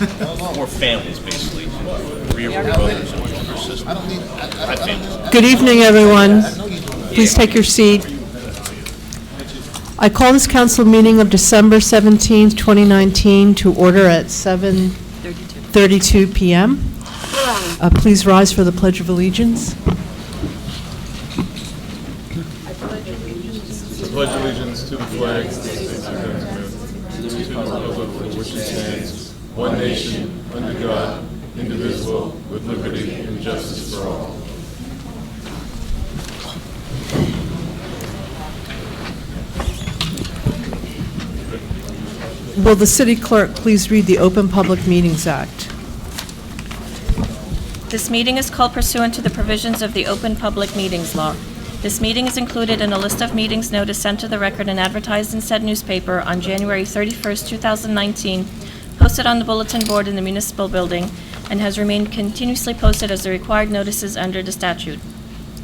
More families, basically. Rear brothers and older sisters. Had families. Good evening, everyone. Please take your seat. I call this council meeting of December 17th, 2019 to order at 7:32 p.m. Please rise for the Pledge of Allegiance. I pledge allegiance to the flag of the States of America, to the republic for which it stands, one nation, under God, indivisible, with liberty and justice for all. Will the city clerk please read the Open Public Meetings Act? This meeting is called pursuant to the provisions of the Open Public Meetings Law. This meeting is included in a list of meetings notice sent to the record and advertised in said newspaper on January 31st, 2019, posted on the bulletin board in the municipal building, and has remained continuously posted as the required notices under the statute.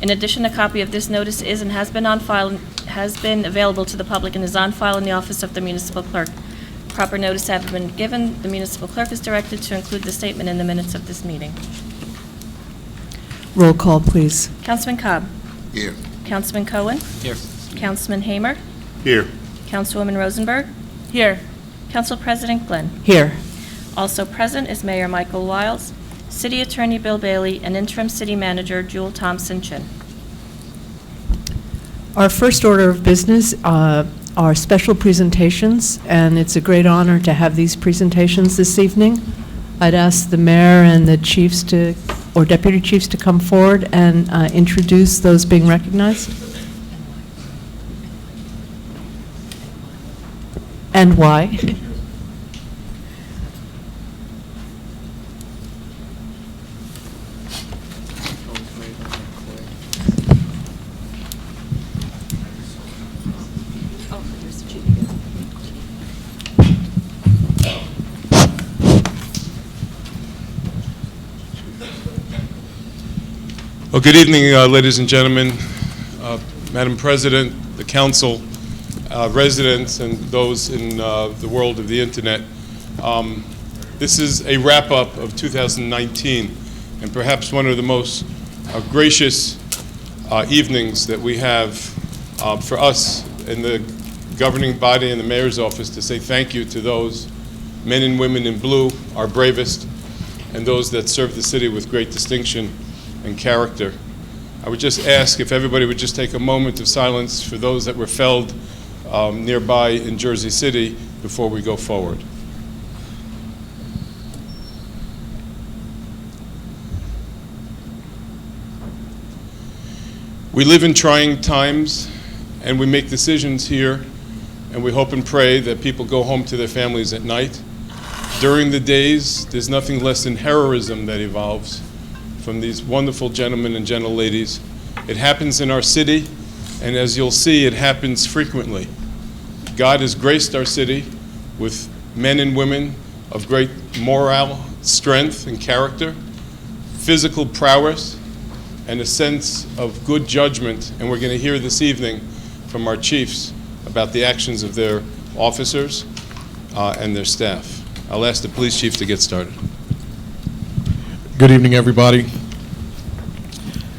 In addition, a copy of this notice is and has been on file, has been available to the public and is on file in the office of the municipal clerk. Proper notice having been given, the municipal clerk is directed to include the statement in the minutes of this meeting. Roll call, please. Councilman Cobb. Here. Councilman Cohen. Here. Councilman Hamer. Here. Councilwoman Rosenberg. Here. Council President Glenn. Here. Also present is Mayor Michael Wiles, City Attorney Bill Bailey, and Interim City Manager Jewel Thompson-Chin. Our first order of business are special presentations, and it's a great honor to have these presentations this evening. I'd ask the mayor and the chiefs to, or deputy chiefs, to come forward and introduce those being recognized. And why? Well, good evening, ladies and gentlemen, Madam President, the council, residents, and those in the world of the internet. This is a wrap-up of 2019, and perhaps one of the most gracious evenings that we have for us in the governing body and the mayor's office to say thank you to those men and women in blue, our bravest, and those that serve the city with great distinction and character. I would just ask if everybody would just take a moment of silence for those that were felled nearby in Jersey City before we go forward. We live in trying times, and we make decisions here, and we hope and pray that people go home to their families at night. During the days, there's nothing less than heroism that evolves from these wonderful gentlemen and gentle ladies. It happens in our city, and as you'll see, it happens frequently. God has graced our city with men and women of great moral strength and character, physical prowess, and a sense of good judgment, and we're going to hear this evening from our chiefs about the actions of their officers and their staff. I'll ask the police chief to get started. Good evening, everybody.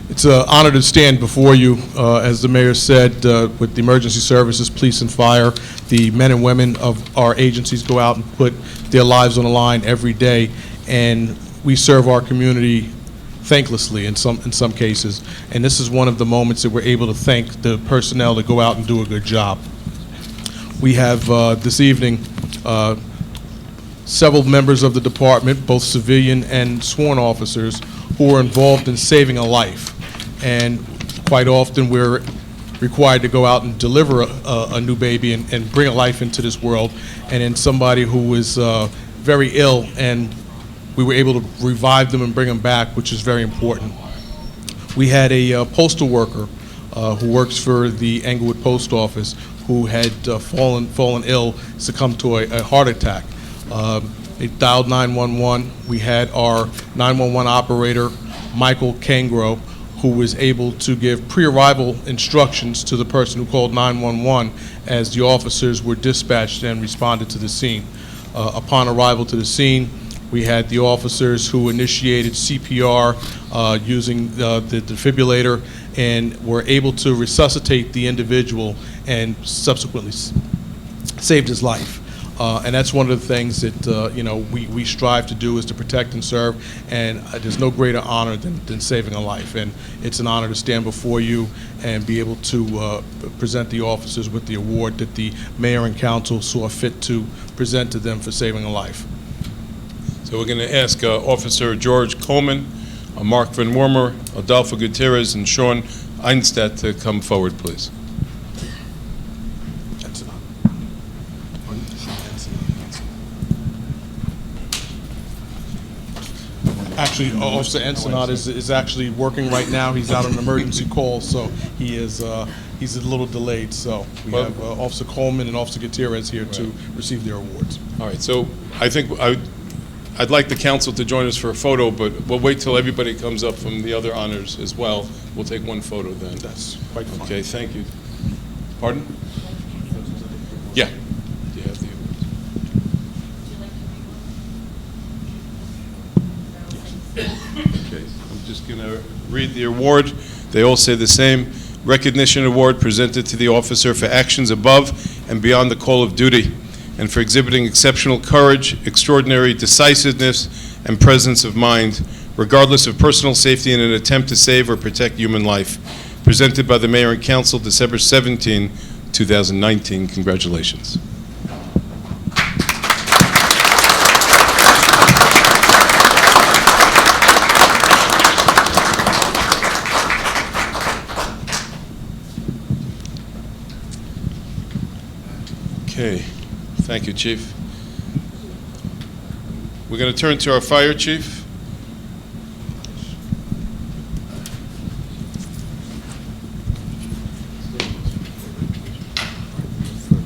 It's an honor to stand before you, as the mayor said, with the emergency services, police and fire. The men and women of our agencies go out and put their lives on the line every day, and we serve our community thanklessly in some cases. And this is one of the moments that we're able to thank the personnel that go out and do a good job. We have this evening several members of the department, both civilian and sworn officers, who are involved in saving a life. And quite often we're required to go out and deliver a new baby and bring a life into this world. And in somebody who was very ill, and we were able to revive them and bring them back, which is very important. We had a postal worker who works for the Englewood Post Office who had fallen ill, succumbed to a heart attack. They dialed 911. We had our 911 operator, Michael Kangro, who was able to give pre-arrival instructions to the person who called 911 as the officers were dispatched and responded to the scene. Upon arrival to the scene, We had the officers who initiated CPR using the defibrillator and were able to resuscitate the individual and subsequently saved his life. And that's one of the things that we strive to do, is to protect and serve, and there's no greater honor than saving a life. And it's an honor to stand before you and be able to present the officers with the award that the mayor and council saw fit to present to them for saving a life. So we're going to ask Officer George Coleman, Mark Van Wormer, Adolfo Gutierrez, and Sean Einstedt to come forward, please. Actually, Officer Ensenada is actually working right now. He's out on an emergency call, so he's a little delayed. So we have Officer Coleman and Officer Gutierrez here to receive their awards. All right, so I think I'd like the council to join us for a photo, but we'll wait till everybody comes up from the other honors as well. We'll take one photo then. That's quite fine. Okay, thank you. Pardon? Yeah. Do you have the awards? Okay, I'm just going to read the award. They all say the same. Recognition award presented to the officer for actions above and beyond the call of duty, and for exhibiting exceptional courage, extraordinary decisiveness, and presence of mind, regardless of personal safety in an attempt to save or protect human life. Presented by the Mayor and Council, December 17, 2019. Congratulations. Okay. Thank you, Chief. We're going to turn to our fire chief.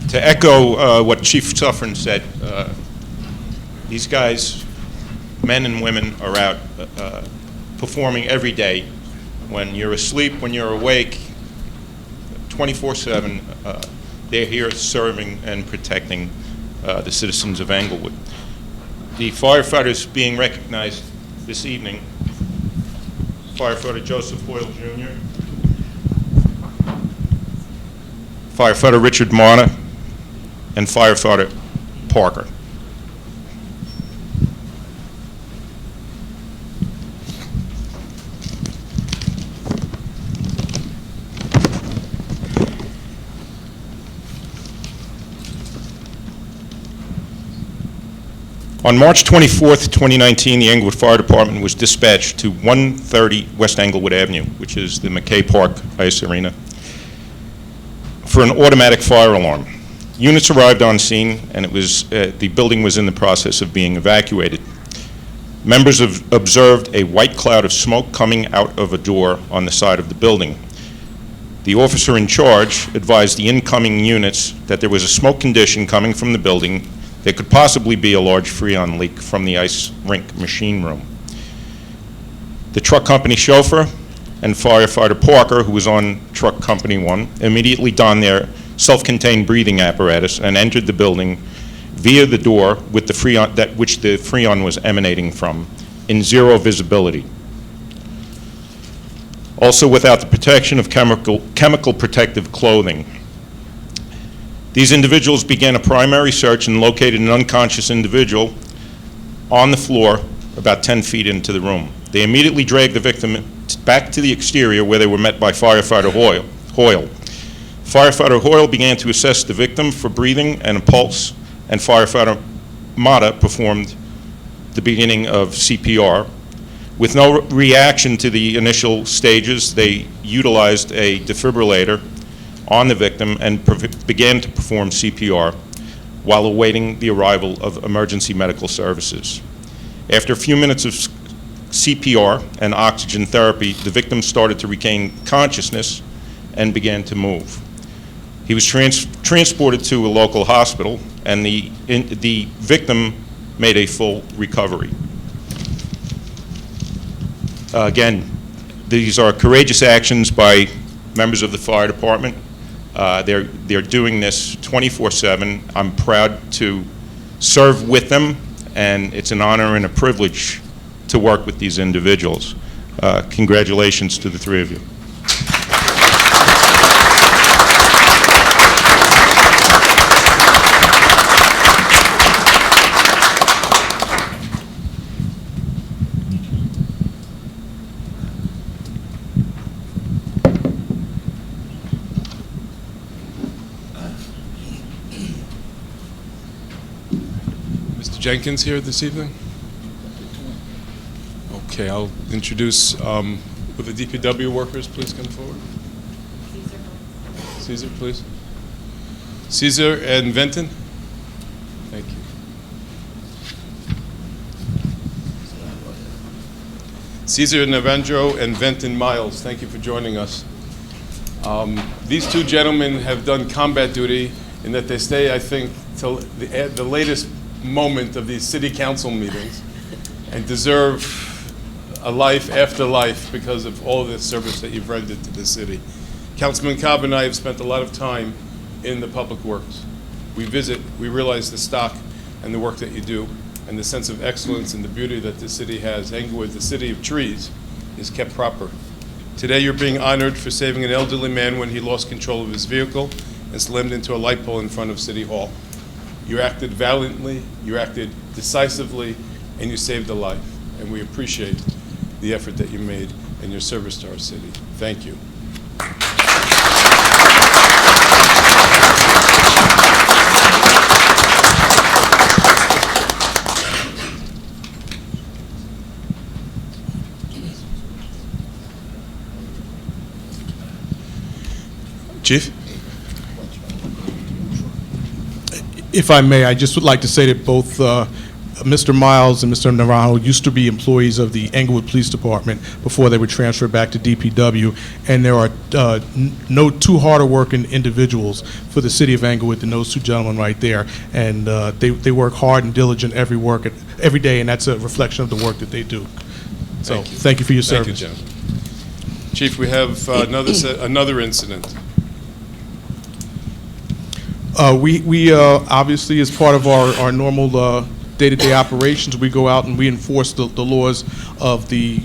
To echo what Chief Suffren said, these guys, men and women, are out performing every day. When you're asleep, when you're awake, 24/7, they're here serving and protecting the citizens of Englewood. The firefighters being recognized this evening: Firefighter Joseph Hoyle Jr., Firefighter Richard Marna, and Firefighter Parker. On March 24th, 2019, the Englewood Fire Department was dispatched to 130 West Englewood Avenue, which is the McKay Park Ice Arena, for an automatic fire alarm. Units arrived on scene, and the building was in the process of being evacuated. Members observed a white cloud of smoke coming out of a door on the side of the building. The officer in charge advised the incoming units that there was a smoke condition coming from the building. There could possibly be a large freon leak from the ice rink machine room. The truck company chauffeur and Firefighter Parker, who was on truck company 1, immediately donned their self-contained breathing apparatus and entered the building via the door with the freon, which the freon was emanating from, in zero visibility. Also without the protection of chemical protective clothing. These individuals began a primary search and located an unconscious individual on the floor about 10 feet into the room. They immediately dragged the victim back to the exterior, where they were met by Firefighter Hoyle. Firefighter Hoyle began to assess the victim for breathing and a pulse, and Firefighter Mata performed the beginning of CPR. With no reaction to the initial stages, they utilized a defibrillator on the victim and began to perform CPR while awaiting the arrival of emergency medical services. After a few minutes of CPR and oxygen therapy, the victim started to regain consciousness and began to move. He was transported to a local hospital, and the victim made a full recovery. Again, these are courageous actions by members of the fire department. They're doing this 24/7. I'm proud to serve with them and it's an honor and a privilege to work with these individuals. Congratulations to the three of you. Mr. Jenkins here this evening? Okay, I'll introduce, will the DPW workers please come forward? Caesar, please. Caesar and Venton? Thank you. Caesar Navarro and Venton Miles, thank you for joining us. These two gentlemen have done combat duty in that they stay, I think, till the latest moment of these city council meetings and deserve a life after life because of all the service that you've rendered to the city. Councilman Cobb and I have spent a lot of time in the public works. We visit, we realize the stock and the work that you do and the sense of excellence and the beauty that the city has. Englewood, the city of trees, is kept proper. Today you're being honored for saving an elderly man when he lost control of his vehicle and slammed into a light pole in front of City Hall. You acted valiantly, you acted decisively, and you saved a life. And we appreciate the effort that you made and your service to our city. Thank you. Chief? If I may, I just would like to say that both Mr. Miles and Mr. Navarro used to be employees of the Englewood Police Department before they were transferred back to DPW, and there are no two harder working individuals for the city of Englewood than those two gentlemen right there, and they work hard and diligent every day, and that's a reflection of the work that they do. So thank you for your service. Thank you, gentlemen. Chief, we have another incident. We obviously, as part of our normal day-to-day operations, we go out and we enforce the laws of the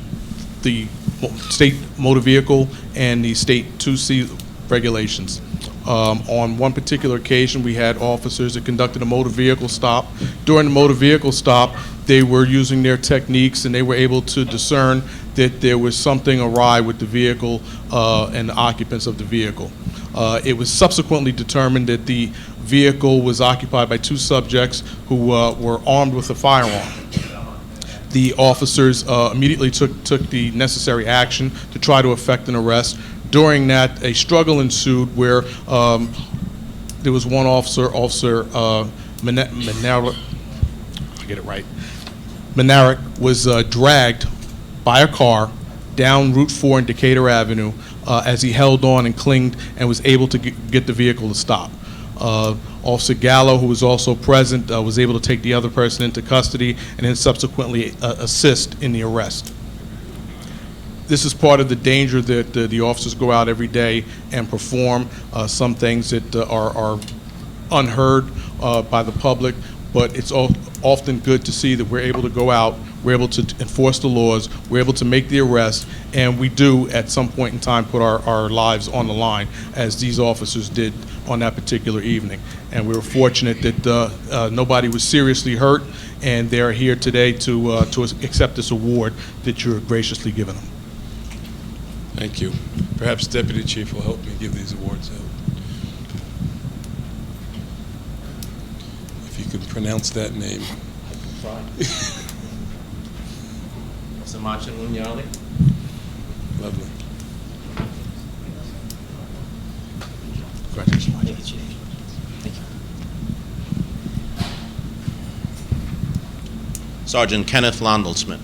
state motor vehicle and the state 2C regulations. On one particular occasion, we had officers that conducted a motor vehicle stop. During the motor vehicle stop, they were using their techniques and they were able to discern that there was something awry with the vehicle and the occupants of the vehicle. It was subsequently determined that the vehicle was occupied by two subjects who were armed with a firearm. The officers immediately took the necessary action to try to effect an arrest. During that, a struggle ensued where there was one officer, Manaric, I get it right, Manaric was dragged by a car down Route 4 in Decatur Avenue as he held on and clinged and was able to get the vehicle to stop. Officer Gallo, who was also present, was able to take the other person into custody and then subsequently assist in the arrest. This is part of the danger that the officers go out every day and perform some things that are unheard by the public, but it's often good to see that we're able to go out, we're able to enforce the laws, we're able to make the arrest, and we do at some point in time put our lives on the line, as these officers did on that particular evening. And we were fortunate that nobody was seriously hurt, and they're here today to accept this award that you're graciously giving them. Thank you. Perhaps Deputy Chief will help me give these awards out. If you could pronounce that name. Lovely. Sergeant Kenneth Landelsmith.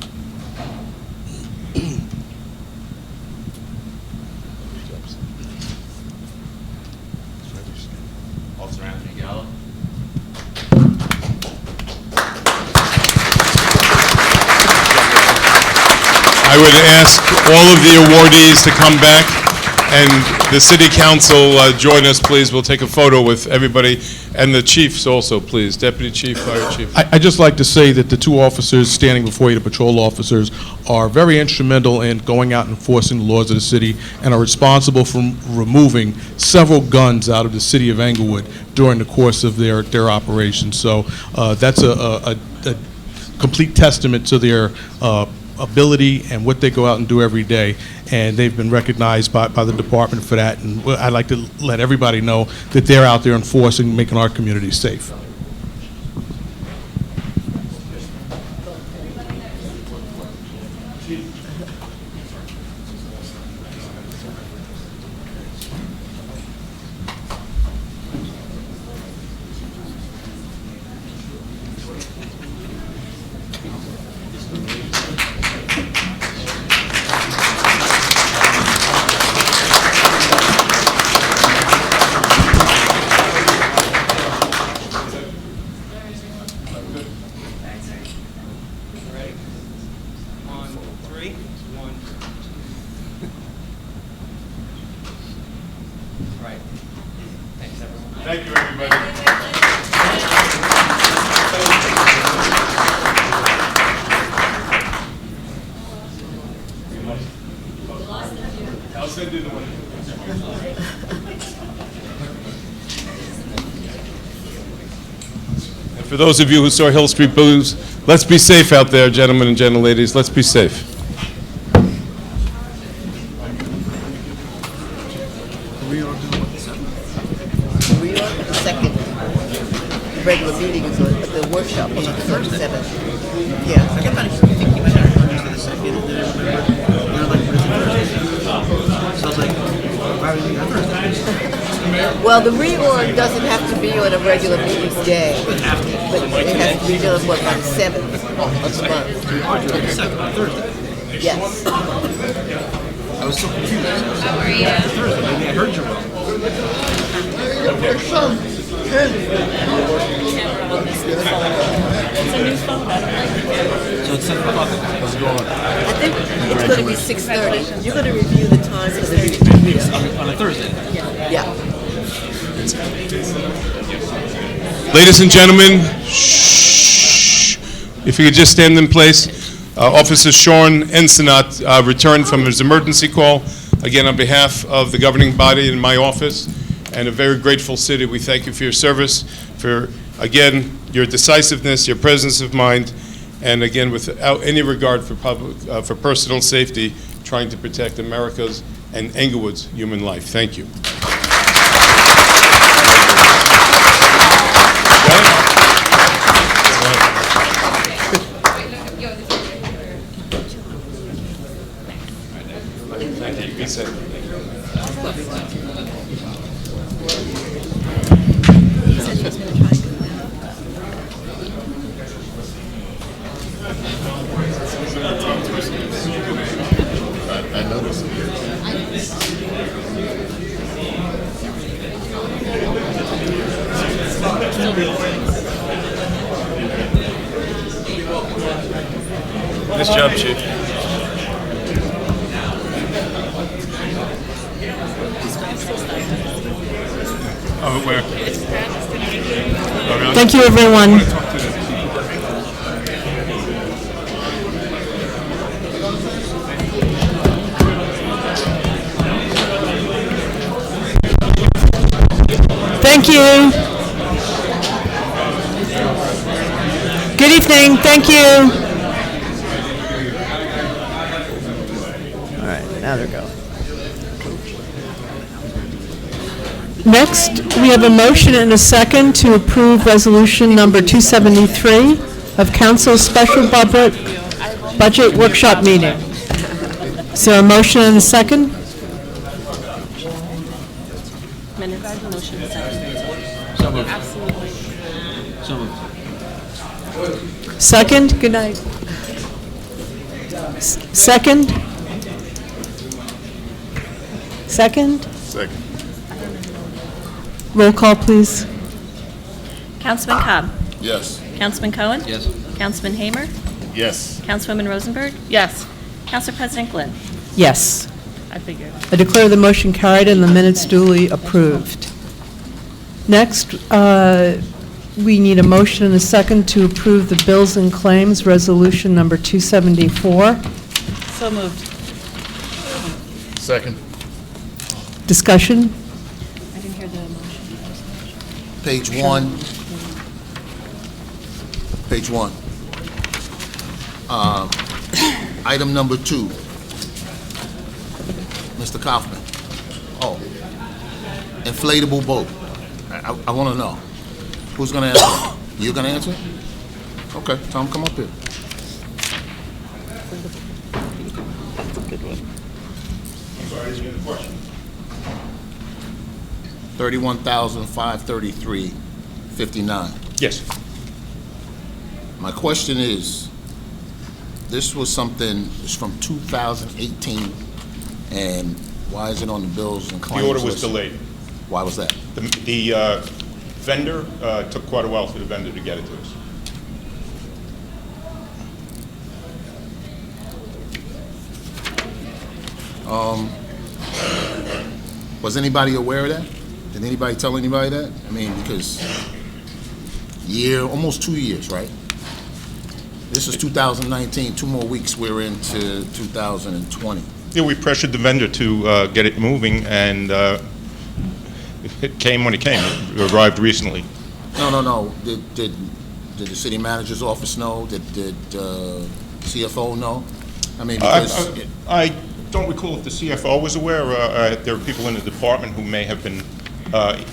Officer Anthony Gallo. I would ask all of the awardees to come back and the City Council join us, please. We'll take a photo with everybody. And the chiefs also, please. Deputy Chief, Fire Chief. I'd just like to say that the two officers standing before you, the patrol officers, are very instrumental in going out and enforcing the laws of the city and are responsible for removing several guns out of the city of Englewood during the course of their operation. So that's a complete testament to their ability and what they go out and do every day. And they've been recognized by the department for that. And I'd like to let everybody know that they're out there enforcing, making our community safe. Thank you, everybody. I'll send you the one. And for those of you who saw Hill Street Blues, let's be safe out there, gentlemen and gentleladies. Let's be safe. We are the second regular meeting is on, but the workshop is on the 7th. Yeah. I kept on thinking you might have referred to the second, and then I remembered, you know, like, what is it, Thursday? So I was like, why would we have Thursday? Well, the reorg doesn't have to be on a regular meeting day, but it has to be done, what, by the 7th of the month? The second, on Thursday. Yes. I was so confused. How are you? Thursday, maybe I heard you wrong. So it's 7 o'clock. How's it going? I think it's going to be 6:30. You're going to review the time for the meeting. On a Thursday. Yeah. Ladies and gentlemen, shh. If you could just stand in place. Officer Sean Ensenat returned from his emergency call. Again, on behalf of the governing body and my office, and a very grateful city, we thank you for your service, for, again, your decisiveness, your presence of mind, and again, without any regard for for personal safety, trying to protect America's and Englewood's human life. Thank you. Be safe. I noticed it. Nice job, Chief. Oh, where? Oh, really? Thank you, everyone. Thank you. Good evening. Thank you. All right, now they're going. Next, we have a motion and a second to approve resolution number 273 of Council's special budget workshop meeting. Is there a motion and a second? Minutes, motion, second. So moved. So moved. Second? Good night. Second? Second? Second. Roll call, please. Councilman Cobb? Yes. Councilman Cohen? Yes. Councilman Hamer? Yes. Councilwoman Rosenberg? Yes. Council President Glynn? Yes. I figured. I declare the motion carried and the minutes duly approved. Next, we need a motion and a second to approve the bills and claims, resolution number 274. So moved. Second. Discussion? I didn't hear the motion. Page one. Page one. Item number 2. Mr. Kaufman. Oh, inflatable boat. I want to know. Who's going to answer? You're going to answer? Okay, Tom, come up here. $31,533.59. Yes. My question is, this was something, it's from 2018, and why is it on the bills and claims The order was list? delayed. Why was that? The vendor, took quite a while for the vendor to get it to us. Was anybody aware of that? Did anybody tell anybody that? I mean, because almost 2 years, right? This is 2019, 2 more weeks, we're into 2020. Yeah, we pressured the vendor to get it moving, and it came when it came. It arrived recently. No. Did the city manager's office know? Did CFO know? I mean, because... I don't recall if the CFO was aware. There are people in the department who may have been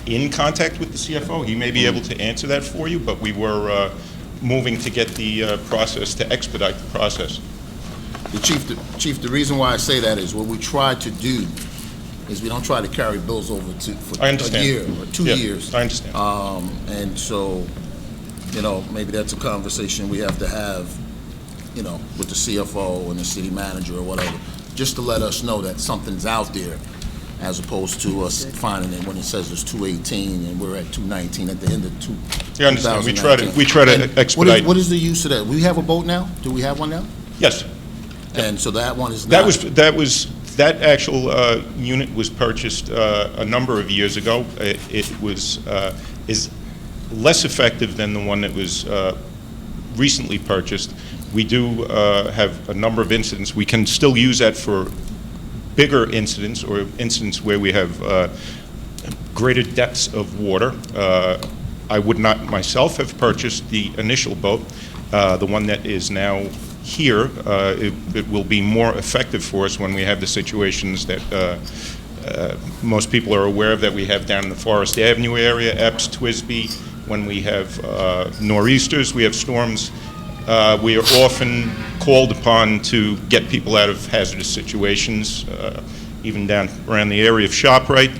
in contact with the CFO. He may be able to answer that for you, but we were moving to get the process, to expedite the process. Chief, the reason why I say that is what we try to do is we don't try to carry bills over for I a understand. year or 2 years. I understand. And so, maybe that's a conversation we have to have, with the CFO and the city manager or whatever, just to let us know that something's out there, as opposed to us finding it when it says it's 218 and we're at 219 at the end of You understand? We 2019. try to And expedite. What is the use of that? We have a boat now? Do we have one now? Yes. And so that one is not... That actual unit was purchased a number of years ago. It is less effective than the one that was recently purchased. We do have a number of incidents. We can still use that for bigger incidents or incidents where we have greater depths of water. I would not myself have purchased the initial boat. The one that is now here, it will be more effective for us when we have the situations that most people are aware of that we have down in the Forest Avenue area, Epps, Twisby. When we have nor'easters, we have storms. We are often called upon to get people out of hazardous situations, even down around the area of ShopRite.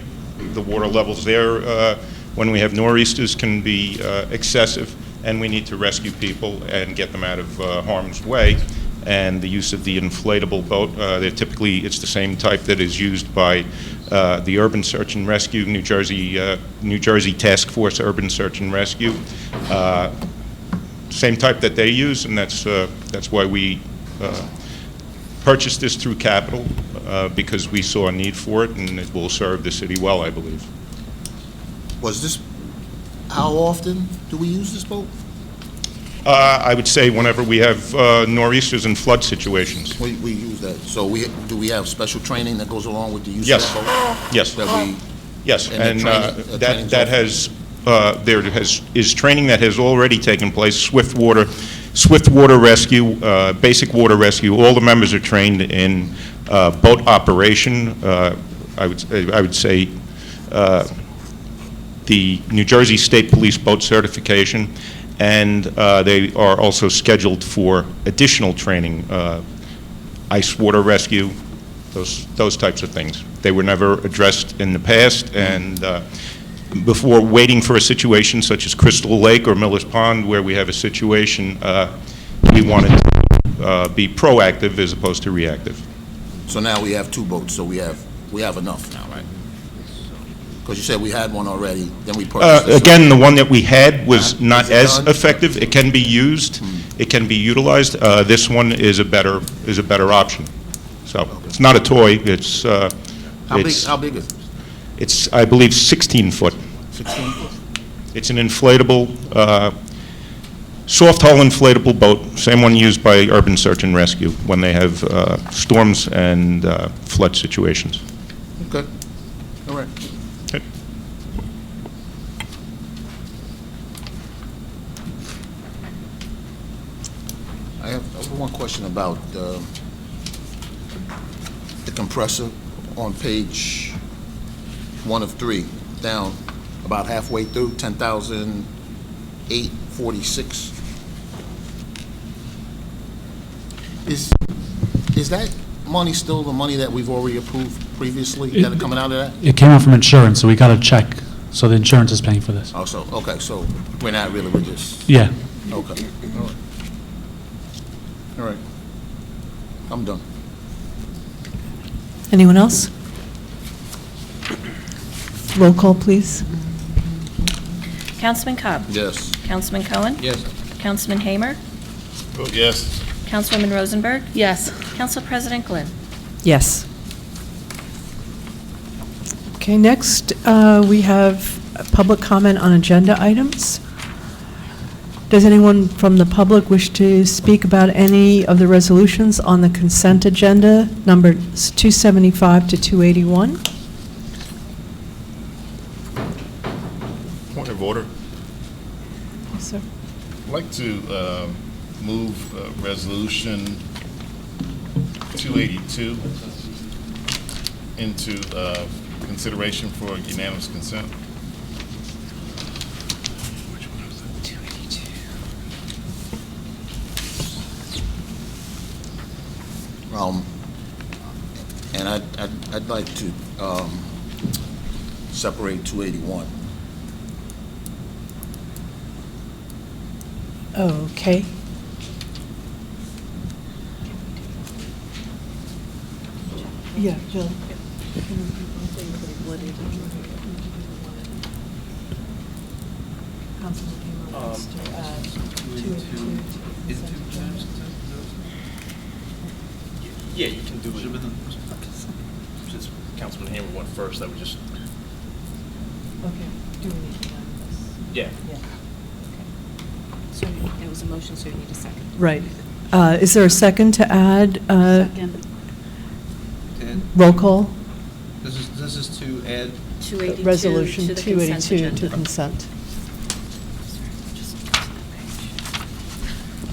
The water levels there, when we have nor'easters, can be excessive, and we need to rescue people and get them out of harm's way. And the use of the inflatable boat, it's the same type that is used by the Urban Search and Rescue, New Jersey Task Force Urban Search and Rescue. Same type that they use, and that's why we purchased this through capital, because we saw a need for it, and it will serve the city well, I believe. How often do we use this boat? I would say whenever we have nor'easters and flood situations. We use that. So do we have special training that goes along with the use Yes. of the boat? Yes. Yes, and training's that has, is training that has already taken place. Swift water rescue, basic water rescue. All the members are trained in boat operation. I would say the New Jersey State Police boat certification, and they are also scheduled for additional training, ice water rescue, those types of things. They were never addressed in the past, and before waiting for a situation such as Crystal Lake or Miller's Pond, where we have a situation, we wanted to be proactive as opposed to reactive. So now we have 2 boats, so we have enough now, right? Because you said we had one already, then we purchased this. Again, the one that we had was not Is it as done? effective. It can be used. It can be utilized. This one is a better option. So it's not a toy. It's How big is it? It's, I believe, 16 foot. 16 foot? It's an inflatable, soft hull inflatable boat, same one used by Urban Search and Rescue when they have storms and flood situations. Okay, all right. Okay. I have one question about the compressor on page 1 of 3, down about halfway through, 10,846. Is that money still the money that we've already approved previously, that are coming out of that? It came out from insurance, so we got a check, so the insurance is paying for this. Oh, so, okay, so we're not really, we're just, Yeah. okay, all right. All right, I'm done. Anyone else? Roll call, please. Councilman Cobb? Yes. Councilman Cohen? Yes. Councilman Hamer? Vote yes. Councilwoman Rosenberg? Yes. Council President Glynn? Yes. Okay, next, we have public comment on agenda items. Does anyone from the public wish to speak about any of the resolutions on the consent agenda, numbers 275 to 281? Point of order. Yes, sir. I'd like to move resolution 282 into consideration for unanimous consent. And I'd like to separate 281. Okay. Yeah, Jill. Yeah, you can do it. Since Councilman Hamer went first, I would just, Okay. Do we need to add this? yeah. So there was a motion, so you need a second. Right. Is there a second to add? Second. Roll call? This is to add 282 Resolution to the consent 282 agenda. to consent.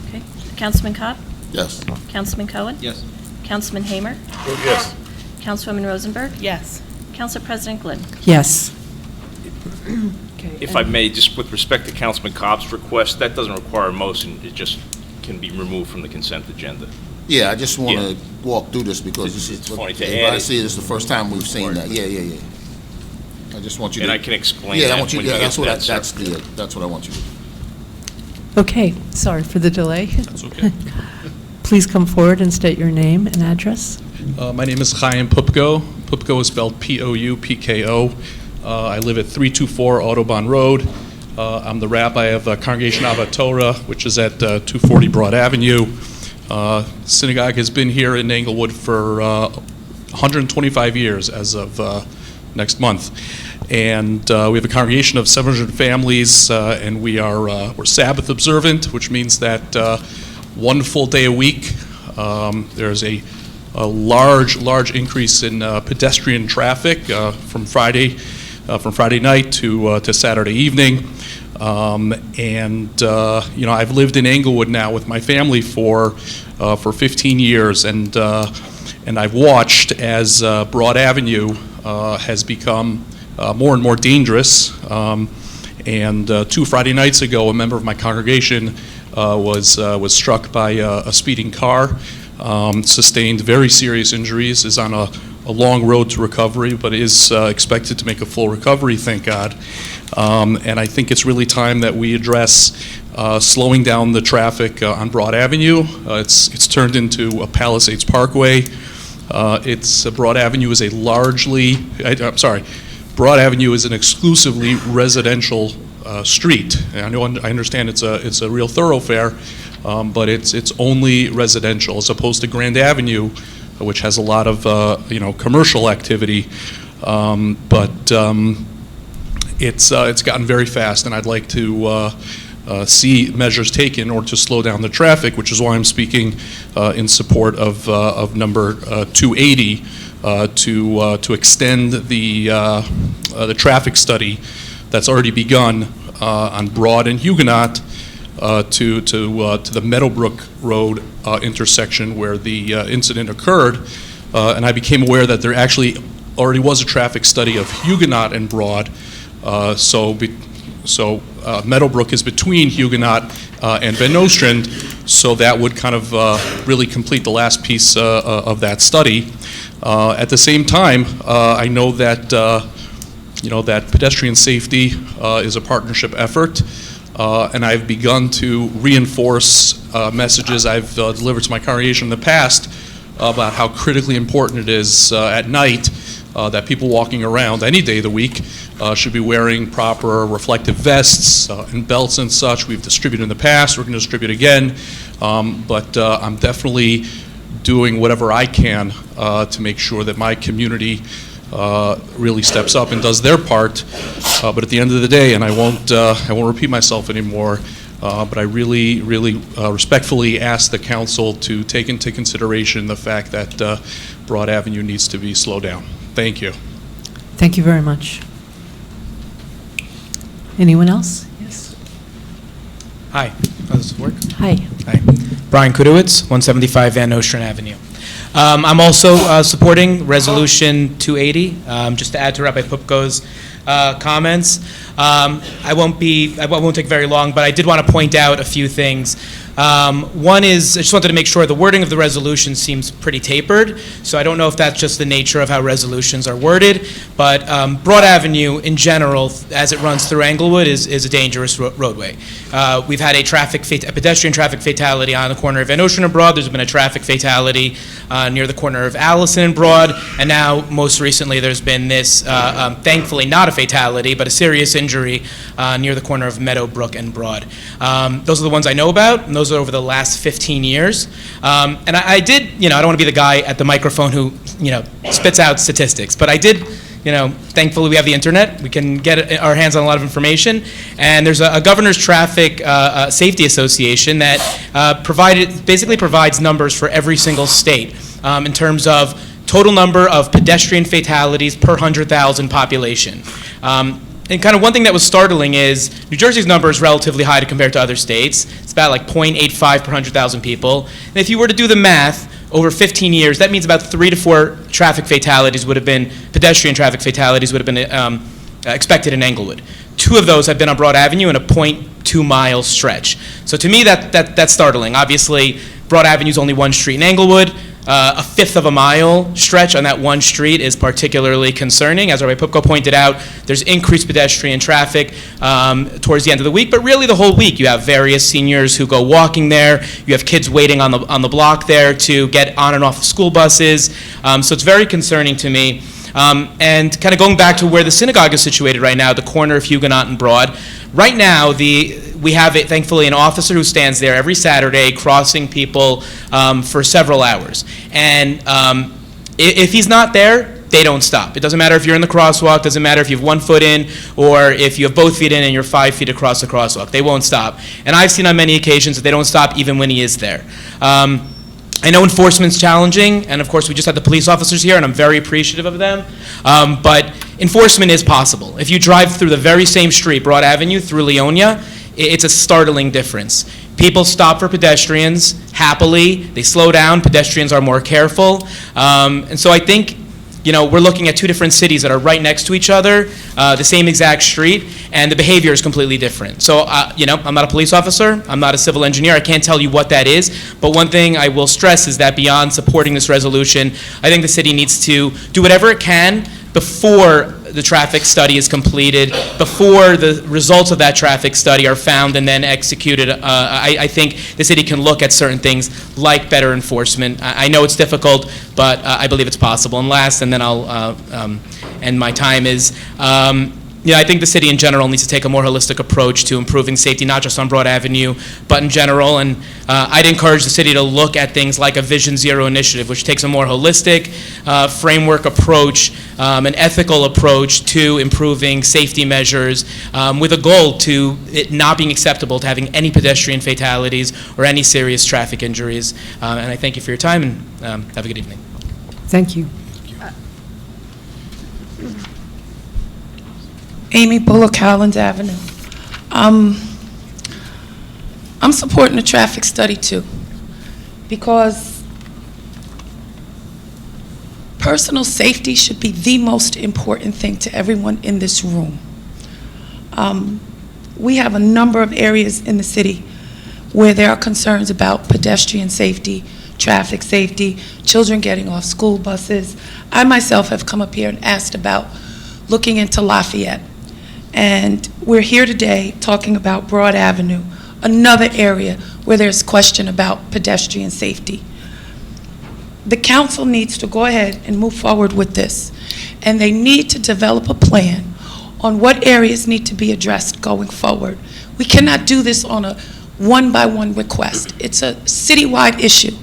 Okay. Councilman Cobb? Yes. Councilman Cohen? yes. Councilman Hamer? Vote yes. Councilwoman Rosenberg? Yes. Council President Glynn? Yes. Okay. If I may, just with respect to Councilman Cobb's request, that doesn't require a motion, it just can be removed from the consent agenda. Yeah, I just want Yeah. to walk through this because It's funny to if add I it. see it, it's the first time we've seen that. Yeah. I just want you to. And I can explain Yeah, that I want you, when you yeah, get that's to what, that, sir. that's what I want you to do. Okay, sorry for the delay. That's okay. Please come forward and state your name and address. My name is Chaim Pupko. Pupko is spelled P-O-U-P-K-O. I live at 324 Autobahn Road. I'm the rabbi of Congregation Ava Torah, which is at 240 Broad Avenue. Synagogue has been here in Englewood for 125 years as of next month. And we have a congregation of 700 families, and we're Sabbath observant, which means that one full day a week. There's a large increase in pedestrian traffic from Friday night to Saturday evening. I've lived in Englewood now with my family for 15 years, and I've watched as Broad Avenue has become more and more dangerous. 2 Friday nights ago, a member of my congregation was struck by a speeding car, sustained very serious injuries, is on a long road to recovery, but is expected to make a full recovery, thank God. And I think it's really time that we address slowing down the traffic on Broad Avenue. It's turned into a Palisades Parkway. Broad Avenue is Broad Avenue is an exclusively residential street. I understand it's a real thoroughfare, but it's only residential as opposed to Grand Avenue, which has a lot of commercial activity. it's gotten very fast, and I'd like to see measures taken in order to slow down the traffic, which is why I'm speaking in support of number 280 to extend the traffic study that's already begun on Broad and Huguenot to the Meadowbrook Road intersection where the incident occurred, and I became aware that there actually already was a traffic study of Huguenot and Broad, so Meadowbrook is between Huguenot and Van Nostrand, so that would kind of really complete the last piece of that study. At the same time, I know that that pedestrian safety is a partnership effort, and I've begun to reinforce messages I've delivered to my congregation in the past about how critically important it is at night that people walking around any day of the week should be wearing proper reflective vests and belts and such. We've distributed in the past, we're going to distribute again, but I'm definitely doing whatever I can to make sure that my community really steps up and does their part. But at the end of the day, and I won't repeat myself anymore, but I really respectfully ask the council to take into consideration the fact that Broad Avenue needs to be slowed down. Thank you. Thank you very much. Anyone else? Yes. Hi. How does this work? Hi. Hi. Brian Kudowitz, 175 Van Nostrand Avenue. I'm also supporting Resolution 280. Just to add to Rabbi Pupko's comments, I won't take very long, but I did want to point out a few things. One is, I just wanted to make sure the wording of the resolution seems pretty tapered, so I don't know if that's just the nature of how resolutions are worded, but Broad Avenue in general, as it runs through Englewood, is a dangerous roadway. We've had a pedestrian traffic fatality on the corner of Van Nostrand and Broad. There's been a traffic fatality near the corner of Allison and Broad, and now most recently there's been this, thankfully not a fatality, but a serious injury near the corner of Meadowbrook and Broad. Those are the ones I know about, and those are over the last 15 years. And I did, I don't want to be the guy at the microphone who, spits out statistics, but I did, thankfully we have the internet. We can get our hands on a lot of information. And there's a Governor's Traffic Safety Association that basically provides numbers for every single state in terms of total number of pedestrian fatalities per 100,000 population. And kind of one thing that was startling is New Jersey's number is relatively high compared to other states. It's about like 0.85 per 100,000 people. And if you were to do the math, over 15 years, that means about 3 to 4 traffic fatalities would have been, pedestrian traffic fatalities would have been expected in Englewood. 2 of those have been on Broad Avenue in a 0.2 mile stretch. So to me, that's startling. Obviously, Broad Avenue is only one street in Englewood. A fifth of a mile stretch on that one street is particularly concerning. As Rabbi Pupko pointed out, there's increased pedestrian traffic towards the end of the week, but really the whole week. You have various seniors who go walking there. You have kids waiting on the block there to get on and off of school buses. So it's very concerning to me. And kind of going back to where the synagogue is situated right now, the corner of Huguenot and Broad, right now we have, thankfully, an officer who stands there every Saturday crossing people for several hours. And if he's not there, they don't stop. It doesn't matter if you're in the crosswalk, doesn't matter if you have 1 foot in or if you have both feet in and you're 5 feet across the crosswalk. They won't stop. And I've seen on many occasions that they don't stop even when he is there. I know enforcement's challenging, and of course we just had the police officers here, and I'm very appreciative of them, but enforcement is possible. If you drive through the very same street, Broad Avenue, through Leonia, it's a startling difference. People stop for pedestrians happily, they slow down, pedestrians are more careful, and so I think we're looking at 2 different cities that are right next to each other, the same exact street, and the behavior is completely different. So, I'm not a police officer, I'm not a civil engineer, I can't tell you what that is, but one thing I will stress is that beyond supporting this resolution, I think the city needs to do whatever it can before the traffic study is completed, before the results of that traffic study are found and then executed. I think the city can look at certain things like better enforcement. I know it's difficult, but I believe it's possible. And last, and then I'll end my time, is Yeah, I think the city in general needs to take a more holistic approach to improving safety, not just on Broad Avenue, but in general. And I'd encourage the city to look at things like a Vision Zero initiative, which takes a more holistic framework approach, an ethical approach to improving safety measures, with a goal to it not being acceptable to having any pedestrian fatalities or any serious traffic injuries. And I thank you for your time, and have a good evening. Thank you. Amy Bullock, Howland Avenue. I'm supporting the traffic study too, because personal safety should be the most important thing to everyone in this room. We have a number of areas in the city where there are concerns about pedestrian safety, traffic safety, children getting off school buses. I myself have come up here and asked about looking into Lafayette. And we're here today talking about Broad Avenue, another area where there's question about pedestrian safety. The council needs to go ahead and move forward with this, and they need to develop a plan on what areas need to be addressed going forward. We cannot do this on a one-by-one request. It's a citywide issue.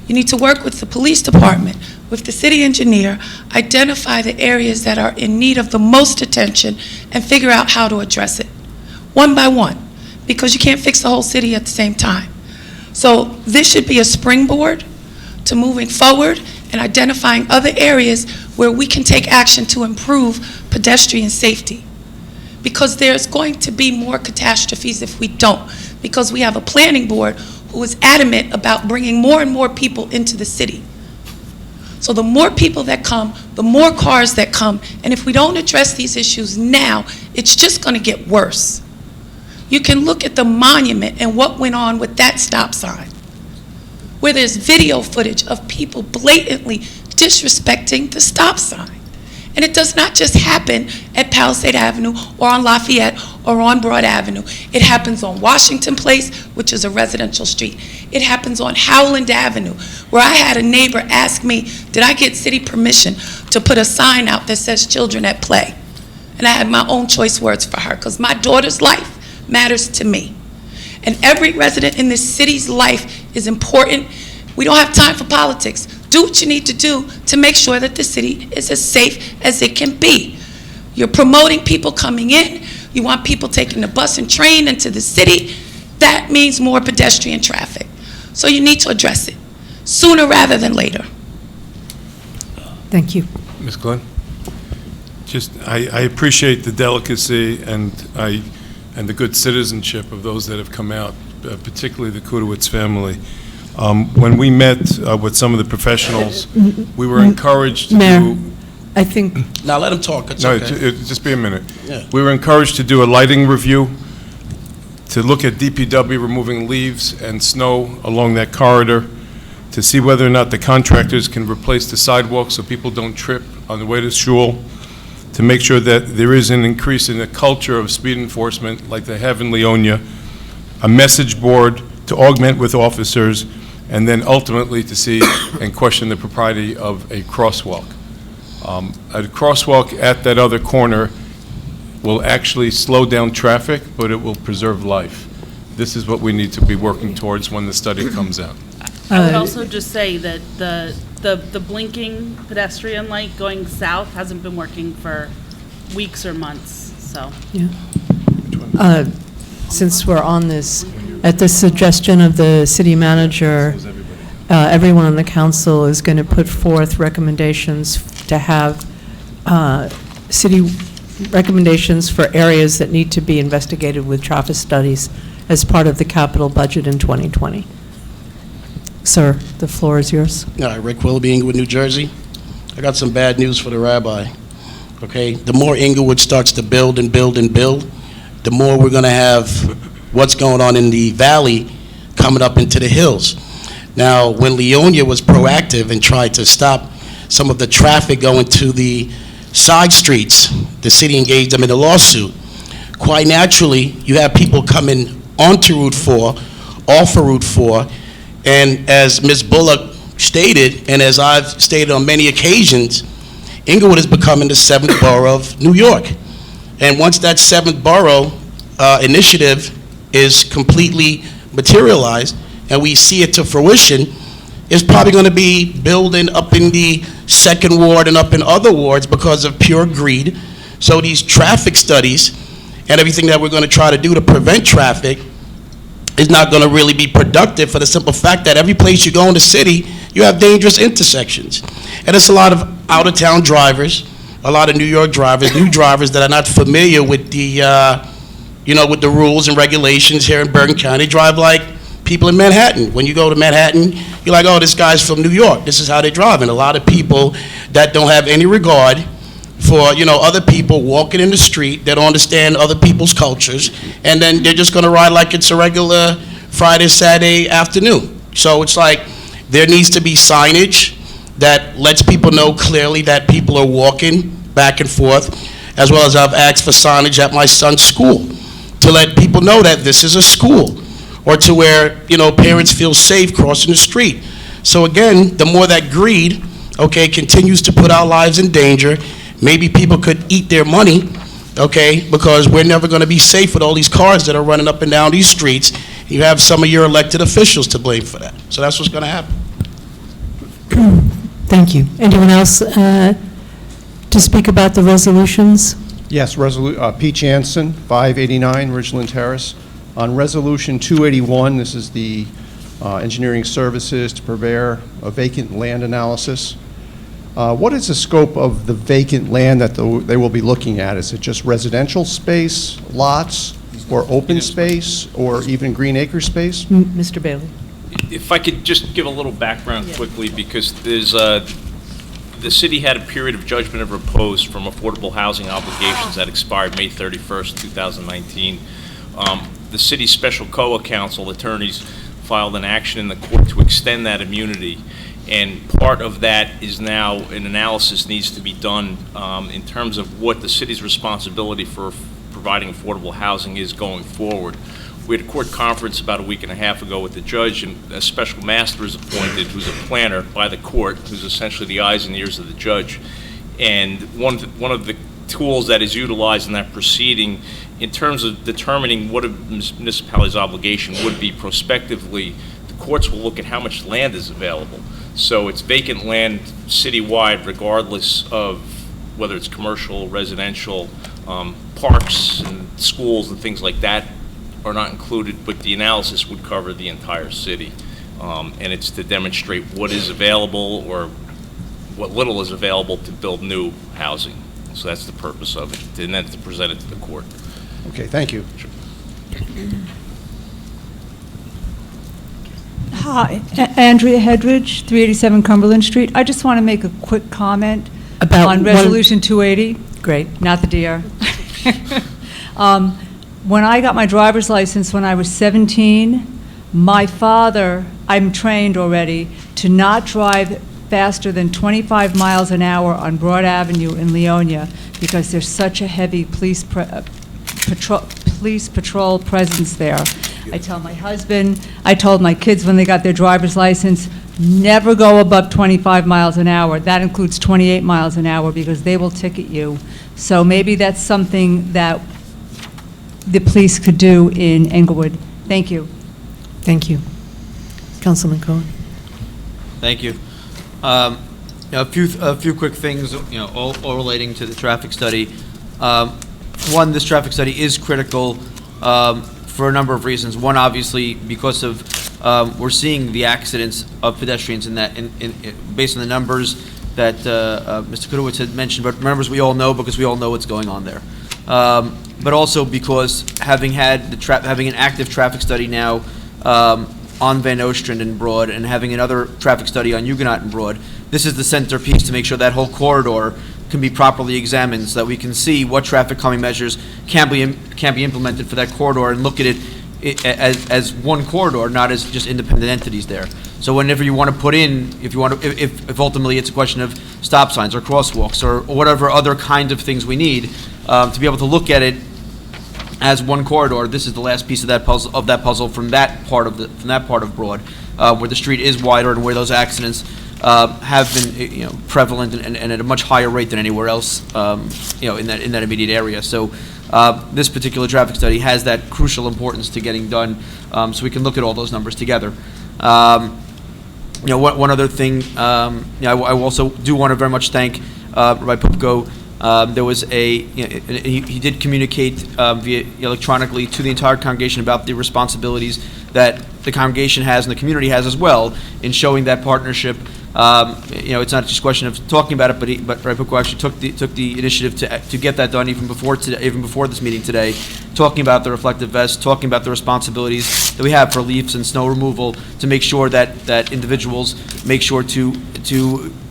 You need to work with the police department, with the city engineer, identify the areas that are in need of the most attention, and figure out how to address it, one by one, because you can't fix the whole city at the same time. So this should be a springboard to moving forward and identifying other areas where we can take action to improve pedestrian safety. Because there's going to be more catastrophes if we don't, because we have a planning board who is adamant about bringing more and more people into the city. So the more people that come, the more cars that come, and if we don't address these issues now, it's just going to get worse. You can look at the monument and what went on with that stop sign, where there's video footage of people blatantly disrespecting the stop sign. And it does not just happen at Palisade Avenue or on Lafayette or on Broad Avenue. It happens on Washington Place, which is a residential street. It happens on Howland Avenue, where I had a neighbor ask me, did I get city permission to put a sign out that says children at play? And I had my own choice words for her, because my daughter's life matters to me. And every resident in this city's life is important. We don't have time for politics. Do what you need to do to make sure that the city is as safe as it can be. You're promoting people coming in. You want people taking the bus and train into the city. That means more pedestrian traffic. So you need to address it sooner rather than later. Thank you. Ms. Glenn? I appreciate the delicacy and the good citizenship of those that have come out, particularly the Kudowitz family. When we met with some of the professionals, we were encouraged to Mayor, do... I think... Now let him talk, it's No, okay. just be a minute. Yeah. We were encouraged to do a lighting review, to look at DPW removing leaves and snow along that corridor, to see whether or not the contractors can replace the sidewalks so people don't trip on the way to shul, to make sure that there is an increase in the culture of speed enforcement like they have in Leonia, a message board to augment with officers, and then ultimately to see and question the propriety of a crosswalk. A crosswalk at that other corner will actually slow down traffic, but it will preserve life. This is what we need to be working towards when the study comes out. I would also just say that the blinking pedestrian light going south hasn't been working for weeks or months, so. Yeah. Since we're on this, at the suggestion of the city manager, everyone on the council is going to put forth recommendations to have city recommendations for areas that need to be investigated with traffic studies as part of the capital budget in 2020. Sir, the floor is yours. All right, Rick Willoughby, Englewood, New Jersey. I got some bad news for the rabbi. Okay, the more Englewood starts to build and build and build, the more we're going to have what's going on in the valley coming up into the hills. Now, when Leonia was proactive and tried to stop some of the traffic going to the side streets, the city engaged them in a lawsuit. Quite naturally, you have people coming onto Route 4, off of Route 4, and as Ms. Bullock stated, and as I've stated on many occasions, Englewood is becoming the 7th borough of New York. And once that 7th borough initiative is completely materialized and we see it to fruition, it's probably going to be building up in the 2nd ward and up in other wards because of pure greed. So these traffic studies and everything that we're going to try to do to prevent traffic is not going to really be productive for the simple fact that every place you go in the city, you have dangerous intersections. And it's a lot of out-of-town drivers, a lot of New York drivers, new drivers that are not familiar with the, with the rules and regulations here in Bergen County. They drive like people in Manhattan. When you go to Manhattan, you're like, oh, this guy's from New York. This is how they drive. And a lot of people that don't have any regard for, other people walking in the street, that don't understand other people's cultures, and then they're just gonna ride like it's a regular Friday, Saturday afternoon. So it's like, there needs to be signage that lets people know clearly that people are walking back and forth, as well as I've asked for signage at my son's school to let people know that this is a school, or to where, parents feel safe crossing the street. So again, the more that greed, continues to put our lives in danger, maybe people could eat their money, because we're never going to be safe with all these cars that are running up and down these streets. You have some of your elected officials to blame for that. So that's what's going to happen. Thank you. Anyone else to speak about the resolutions? Yes, Pete Jansen, 589 Ridgeland Terrace. On Resolution 281, this is the engineering services to prepare a vacant land analysis. What is the scope of the vacant land that they will be looking at? Is it just residential space, lots, or open space, or even green acre space? Mr. Bailey. If I could just give a little background quickly, because there's the city had a period of judgment of repose from affordable housing obligations that expired May 31st, 2019. The city's special COA council attorneys filed an action in the court to extend that immunity. And part of that is now an analysis needs to be done in terms of what the city's responsibility for providing affordable housing is going forward. We had a court conference about a week and a half ago with the judge, and a special master is appointed who's a planner by the court, who's essentially the eyes and ears of the judge. And one of the tools that is utilized in that proceeding in terms of determining what a municipality's obligation would be prospectively, the courts will look at how much land is available. So it's vacant land citywide, regardless of whether it's commercial, residential, parks and schools and things like that are not included, but the analysis would cover the entire city. And it's to demonstrate what is available or what little is available to build new housing. So that's the purpose of it, and then to present it to the court. Okay, thank you. Sure. Hi, Andrea Hedridge, 387 Cumberland Street. I just want to make a quick comment on Resolution 280. Great. Not the DR. When I got my driver's license when I was 17, my father, I'm trained already, to not drive faster than 25 miles an hour on Broad Avenue in Leonia because there's such a heavy police patrol presence there. I tell my husband, I told my kids when they got their driver's license, never go above 25 miles an hour. That includes 28 miles an hour because they will ticket you. So maybe that's something that the police could do in Englewood. Thank you. Thank you. Councilman Cohen. Thank you. A few quick things, all relating to the traffic study. One, this traffic study is critical for a number of reasons. One, obviously, because of we're seeing the accidents of pedestrians in that, based on the numbers that Mr. Kudowitz had mentioned, but numbers we all know because we all know what's going on there. But also because having an active traffic study now on Van Ostrand and Broad, and having another traffic study on Huguenot and Broad, this is the centerpiece to make sure that whole corridor can be properly examined so that we can see what traffic calming measures can be implemented for that corridor and look at it as one corridor, not as just independent entities there. So whenever you want to put in, if ultimately it's a question of stop signs or crosswalks or whatever other kind of things we need, to be able to look at it as one corridor, this is the last piece of that puzzle from that part of Broad, where the street is wider and where those accidents have been prevalent and at a much higher rate than anywhere else in that immediate area. So this particular traffic study has that crucial importance to getting done, so we can look at all those numbers together. One other thing, I also do want to very much thank Rabbi Pupko. There was he did communicate via electronically to the entire congregation about the responsibilities that the congregation has and the community has as well in showing that partnership. It's not just a question of talking about it, but Rabbi Pupko actually took the initiative to get that done even before this meeting today, talking about the reflective vest, talking about the responsibilities that we have for leaves and snow removal to make sure that individuals make sure to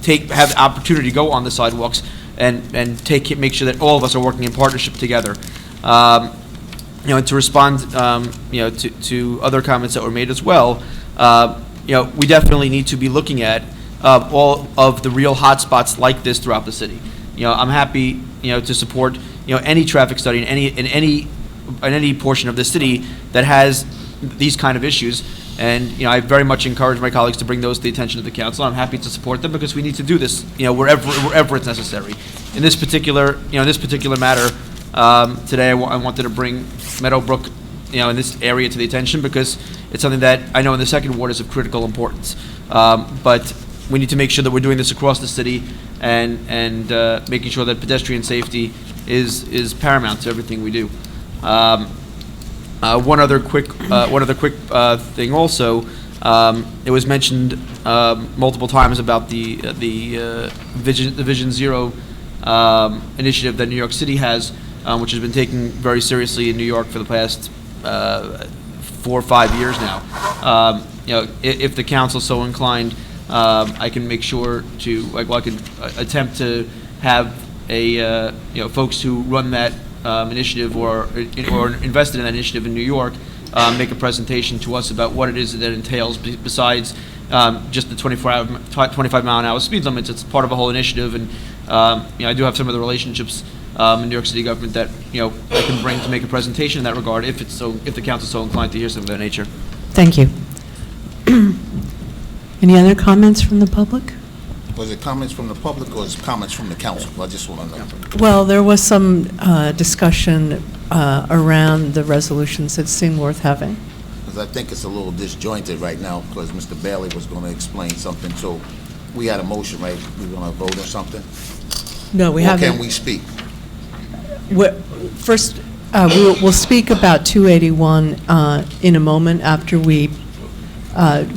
have the opportunity to go on the sidewalks and make sure that all of us are working in partnership together. And to respond, to other comments that were made as well, we definitely need to be looking at all of the real hotspots like this throughout the city. I'm happy, to support, any traffic study in any portion of the city that has these kind of issues. And, I very much encourage my colleagues to bring those to the attention of the council. I'm happy to support them because we need to do this, wherever it's necessary. In this particular matter, today I wanted to bring Meadowbrook, in this area to the attention because it's something that I know in the second ward is of critical importance. But we need to make sure that we're doing this across the city and making sure that pedestrian safety is paramount to everything we do. One other quick thing also. It was mentioned multiple times about the Vision Zero initiative that New York City has, which has been taken very seriously in New York for the past 4 or 5 years now. If the council so inclined, I can make sure to I can attempt to have folks who run that initiative or invested in that initiative in New York make a presentation to us about what it is that entails besides just the 25 mile an hour speed limits. It's part of a whole initiative, and I do have some of the relationships in New York City government that I can bring to make a presentation in that regard if the council is so inclined to hear something of that nature. Thank you. Any other comments from the public? Was it comments from the public or is it comments from the council? I just want to know. Well, there was some discussion around the resolutions that seemed worth having. Because I think it's a little disjointed right now because Mr. Bailey was going to explain something. So we had a motion, right? We're going to vote or something? No, we haven't. Or can we speak? First, we'll speak about 281 in a moment after we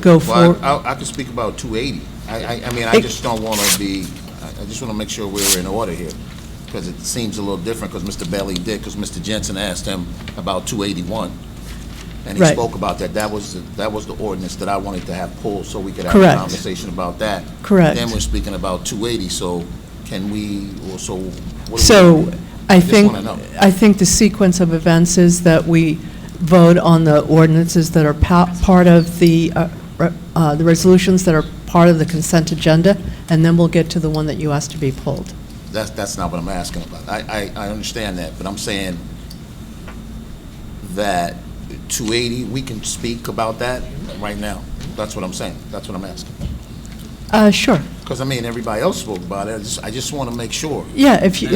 go forward. I can speak about 280. I just don't want to be, I just want to make sure we're in order here, because it seems a little different, because Mr. Bailey did, because Mr. Jensen asked him about 281, and he spoke about that. That was the ordinance that I wanted to have pulled, so we could have a conversation about that. Correct. Then we're speaking about 280, so can we, also, what do So, we do? I Just wanna know. think the sequence of events is that we vote on the ordinances that are part of the resolutions that are part of the consent agenda, and then we'll get to the one that you asked to be pulled. That's not what I'm asking about. I understand that, but I'm saying that 280, we can speak about that right now. That's what I'm saying. That's what I'm asking. Sure. Because, everybody else spoke about it. I just want to make sure. Yeah, if you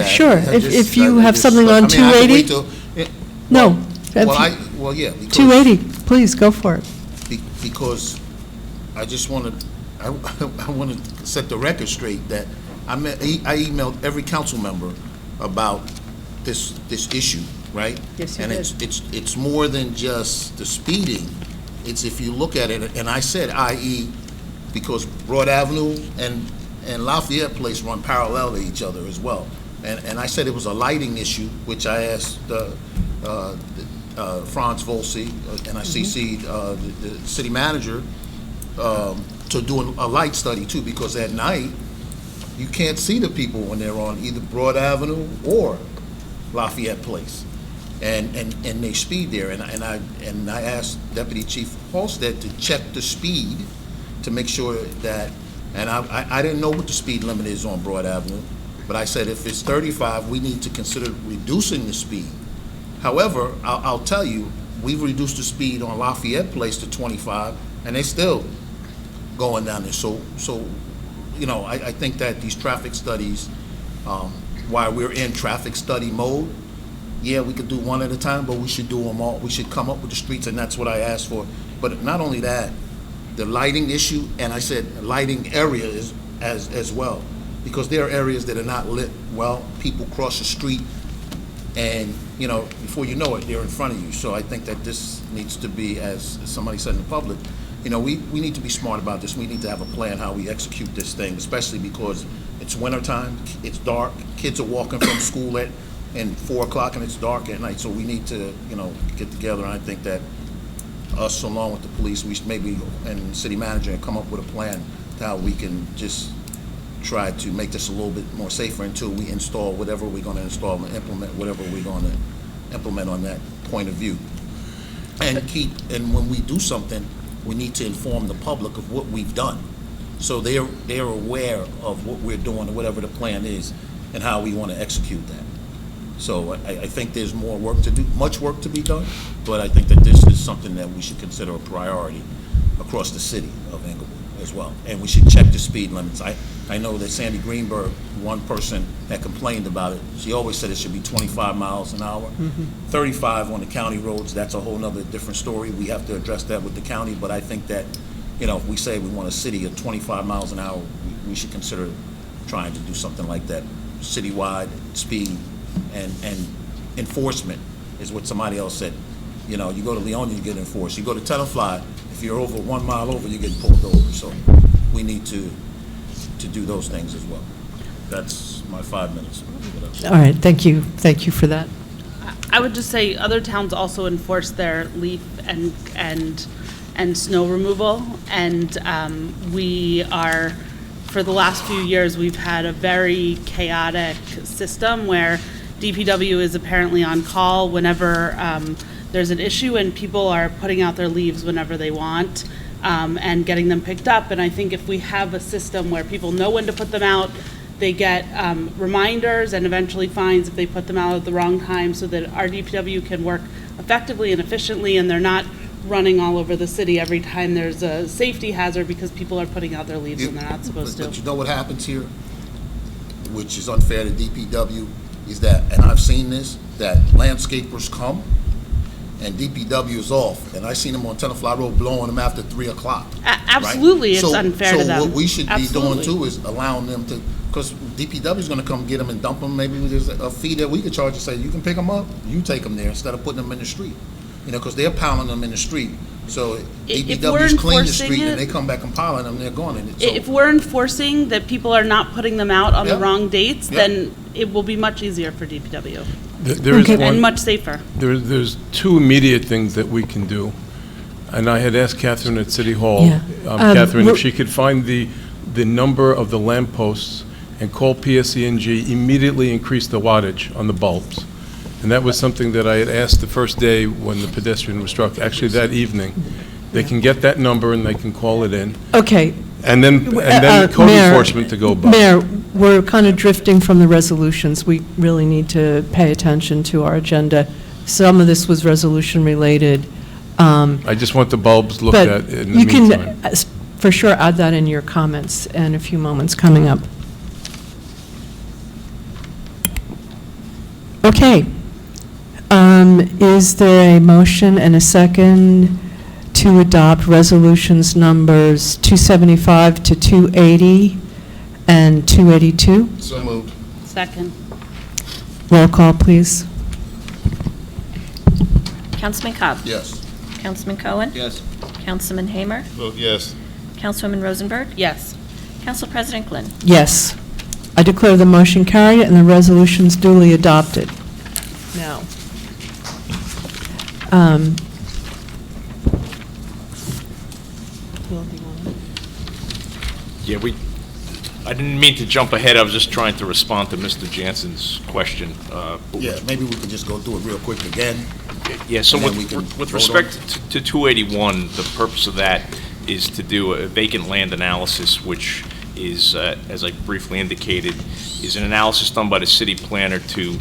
have something on 280. No. Yeah. Because 280, please, go for it. Because I just want to, I want to set the record straight that I emailed every council member about this issue, right? Yes, you did. And it's more than just the speeding. It's if you look at it, and I said i.e. because Broad Avenue and Lafayette Place run parallel to each other as well. And I said it was a lighting issue, which I asked Franz Volsi, and I CC'd the city manager to do a light study too, because at night you can't see the people when they're on either Broad Avenue or Lafayette Place, and they speed there. And I asked Deputy Chief Halstead to check the speed to make sure that, and I didn't know what the speed limit is on Broad Avenue, but I said if it's 35, we need to consider reducing the speed. However, I'll tell you, we've reduced the speed on Lafayette Place to 25, and they still going down there. So you know, I think that these traffic studies, while we're in traffic study mode, yeah, we could do one at a time, but we should do them all. We should come up with the streets, and that's what I asked for. But not only that, the lighting issue, and I said lighting areas as well, because there are areas that are not lit well. People cross the street, and you know, before you know it, they're in front of you. So I think that this needs to be, as somebody said in the public, you know, we need to be smart about this. We need to have a plan how we execute this thing, especially because it's wintertime, it's dark, kids are walking from school at 4 o'clock and it's dark at night. So we need to, you know, get together, and I think that us, along with the police, we should maybe, and the city manager, and come up with a plan to how we can just try to make this a little bit more safer until we install whatever we're going to install and implement whatever we're going to implement on that point of view. And when we do something, we need to inform the public of what we've done, so they're aware of what we're doing and whatever the plan is and how we want to execute that. So I think there's more work to do, much work to be done, but I think that this is something that we should consider a priority across the city of Englewood as well. And we should check the speed limits. I know that Sandy Greenberg, one person that complained about it, she always said it should be 25 miles an hour. 35 on the county roads, that's a whole nother different story. We have to address that with the county, but I think that, you know, if we say we want a city of 25 miles an hour, we should consider trying to do something like that. Citywide speed and enforcement is what somebody else said. You know, you go to Leonia, you get enforced. You go to Tenafly, if you're over 1 mile over, you're getting pulled over. So we need to do those things as well. That's my 5 minutes. All right, thank you for that. I would just say other towns also enforce their leaf and snow removal, and we are, for the last few years, we've had a very chaotic system where DPW is apparently on call whenever there's an issue, and people are putting out their leaves whenever they want and getting them picked up. And I think if we have a system where people know when to put them out, they get reminders and eventually fines if they put them out at the wrong time, so that our DPW can work effectively and efficiently, and they're not running all over the city every time there's a safety hazard because people are putting out their leaves when they're not supposed to. But you know what happens here, which is unfair to DPW, is that, and I've seen this, that landscapers come and DPW is off, and I seen them on Tenafly Road blowing them after 3 o'clock. Absolutely, right? it's unfair to them. So what we should be doing Absolutely. too is allowing them to, because DPW is going to come get them and dump them. Maybe there's a fee that we could charge to say, you can pick them up, you take them there, instead of putting them in the street. You know, because they're piling them in the street. So DPW's clean the street and they come back and piling them, they're going in it. So If we're enforcing that people are not putting them out on the Yeah. wrong dates, Yeah. then it will be much easier for DPW. There is one, And much safer. there's two immediate things that we can do. And I had asked Catherine at City Hall, Yeah. Catherine, we're- if she could find the number of the lampposts and call PSE&G, immediately increase the wattage on the bulbs. And that was something that I had asked the first day when the pedestrian was struck, actually that evening. They can get that number and they can call it in. Okay. And then code Mayor- enforcement to go by. Mayor, we're kind of drifting from the resolutions. We really need to pay attention to our agenda. Some of this was resolution-related. I just want the bulbs looked But at in the you can, meantime. for sure, add that in your comments in a few moments coming up. Okay. Is there a motion and a second to adopt resolutions numbers 275 to 280 and 282? So moved. Second. Roll call, please. Councilman Cobb? Yes. Councilman Cohen? Yes. Councilman Hamer? Vote yes. Councilwoman Rosenberg? Yes. Council President Glynn? Yes. I declare the motion carried and the resolutions duly adopted. Now, Yeah, I didn't mean to jump ahead, I was just trying to respond to Mr. Jansen's question. Yeah, maybe we could just go through it real quick again. Yeah, so And then we can with vote on respect to 281, the purpose of that is to do a vacant land analysis, which is, as I briefly indicated, is an analysis done by the city planner to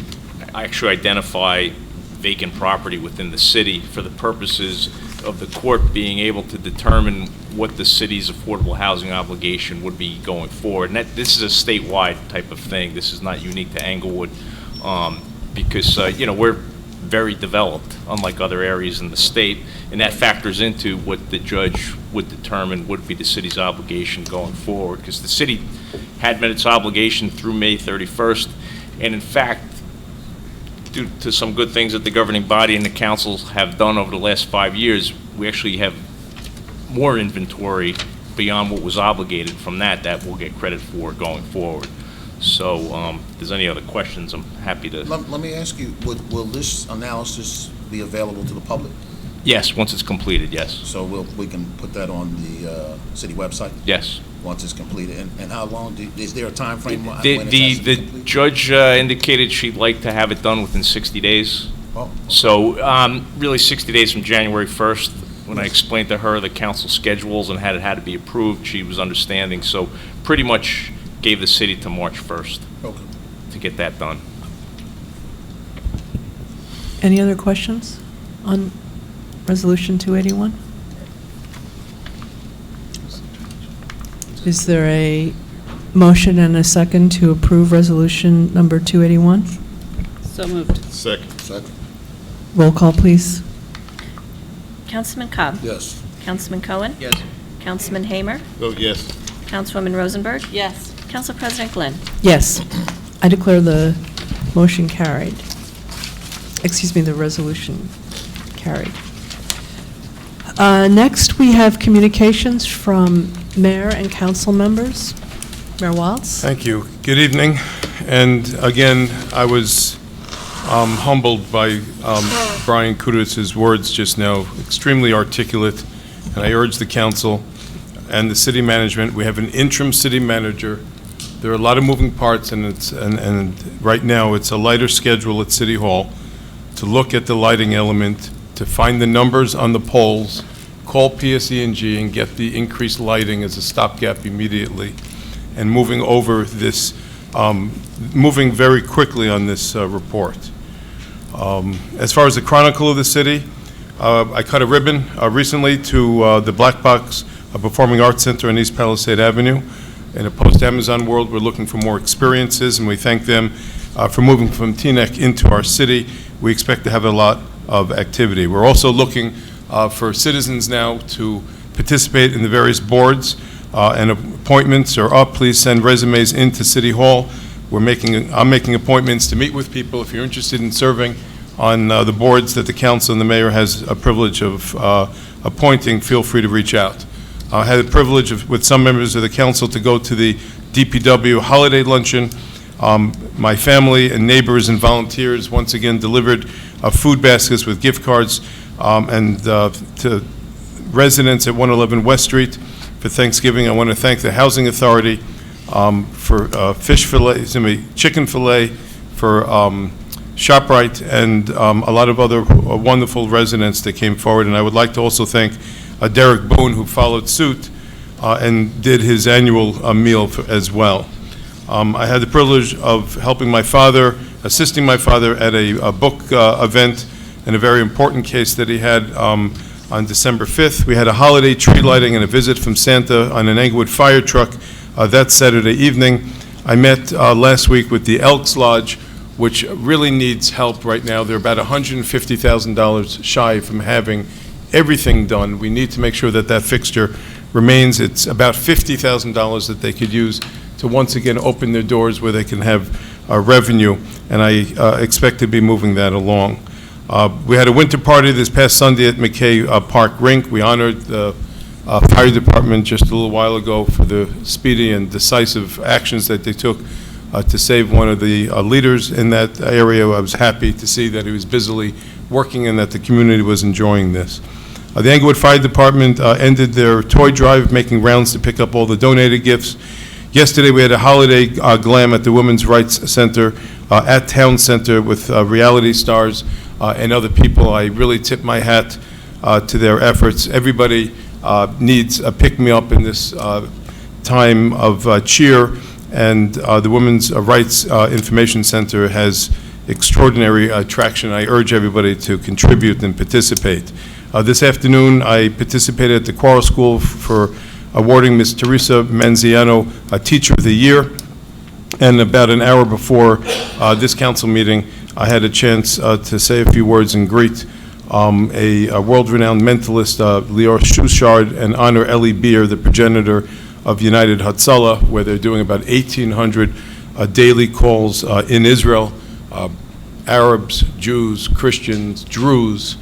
actually identify vacant property within the city for the purposes of the court being able to determine what the city's affordable housing obligation would be going forward. And this is a statewide type of thing. This is not unique to Englewood, because, we're very developed, unlike other areas in the state, and that factors into what the judge would determine would be the city's obligation going forward, because the city had met its obligation through May 31st, and in fact, due to some good things that the governing body and the councils have done over the last 5 years, we actually have more inventory beyond what was obligated from that we'll get credit for going forward. So if there's any other questions, I'm happy to. Let me ask you, will this analysis be available to the public? Yes, once it's completed, yes. So we can put that on the city website? Yes. Once it's completed. And how long, is there a time frame? The judge indicated she'd like to have it done within 60 days. Oh, okay. So really 60 days from January 1st. When I explained to her the council schedules and had it had to be approved, she was understanding. So pretty much gave the city to March 1st to get that done. Any other questions on Resolution 281? Is there a motion and a second to approve Resolution number 281? So moved. Second. Roll call, please. Councilman Cobb? Yes. Councilman Cohen? Yes. Councilman Hamer? Vote yes. Councilwoman Rosenberg? Yes. Council President Glenn? Yes. I declare the motion carried. Excuse me, the resolution carried. Next, we have communications from mayor and council members. Mayor Waltz? Thank you. Good evening. And again, I was humbled by Brian Kudowitz's words just now, extremely articulate, and I urge the council and the city management. We have an interim city manager. There are a lot of moving parts, and right now it's a lighter schedule at City Hall to look at the lighting element, to find the numbers on the poles, call PSE&G and get the increased lighting as a stopgap immediately, and moving over this, moving very quickly on this report. As far as the chronicle of the city, I cut a ribbon recently to the Black Box Performing Arts Center on East Palisade Avenue. In a post-Amazon world, we're looking for more experiences, and we thank them for moving from Teaneck into our city. We expect to have a lot of activity. We're also looking for citizens now to participate in the various boards, and appointments are up. Please send resumes into City Hall. I'm making appointments to meet with people. If you're interested in serving on the boards that the council and the mayor has a privilege of appointing, feel free to reach out. I had the privilege with some members of the council to go to the DPW holiday luncheon. My family and neighbors and volunteers once again delivered food baskets with gift cards and to residents at 111 West Street for Thanksgiving. I want to thank the Housing Authority for fish fillet, chicken fillet, for ShopRite, and a lot of other wonderful residents that came forward. And I would like to also thank Derek Boone, who followed suit and did his annual meal as well. I had the privilege of helping my father, assisting my father at a book event in a very important case that he had on December 5th. We had a holiday tree lighting and a visit from Santa on an Englewood fire truck that Saturday evening. I met last week with the Elks Lodge, which really needs help right now. They're about $150,000 shy from having everything done. We need to make sure that that fixture remains. It's about $50,000 that they could use to once again open their doors where they can have revenue, and I expect to be moving that along. We had a winter party this past Sunday at McKay Park Rink. We honored the fire department just a little while ago for the speedy and decisive actions that they took to save one of the leaders in that area. I was happy to see that he was busily working and that the community was enjoying this. The Englewood Fire Department ended their toy drive, making rounds to pick up all the donated gifts. Yesterday, we had a holiday glam at the Women's Rights Center at Town Center with reality stars and other people. I really tip my hat to their efforts. Everybody needs a pick-me-up in this time of cheer, and the Women's Rights Information Center has extraordinary traction. I urge everybody to contribute and participate. This afternoon, I participated at the Choral School for awarding Ms. Teresa Manziano Teacher of the Year. And about an hour before this council meeting, I had a chance to say a few words and greet a world-renowned mentalist, Lior Schuchard, and honor Ellie Beer, the progenitor of United Hatzalah, where they're doing about 1,800 daily calls in Israel. Arabs, Jews, Christians, Druze.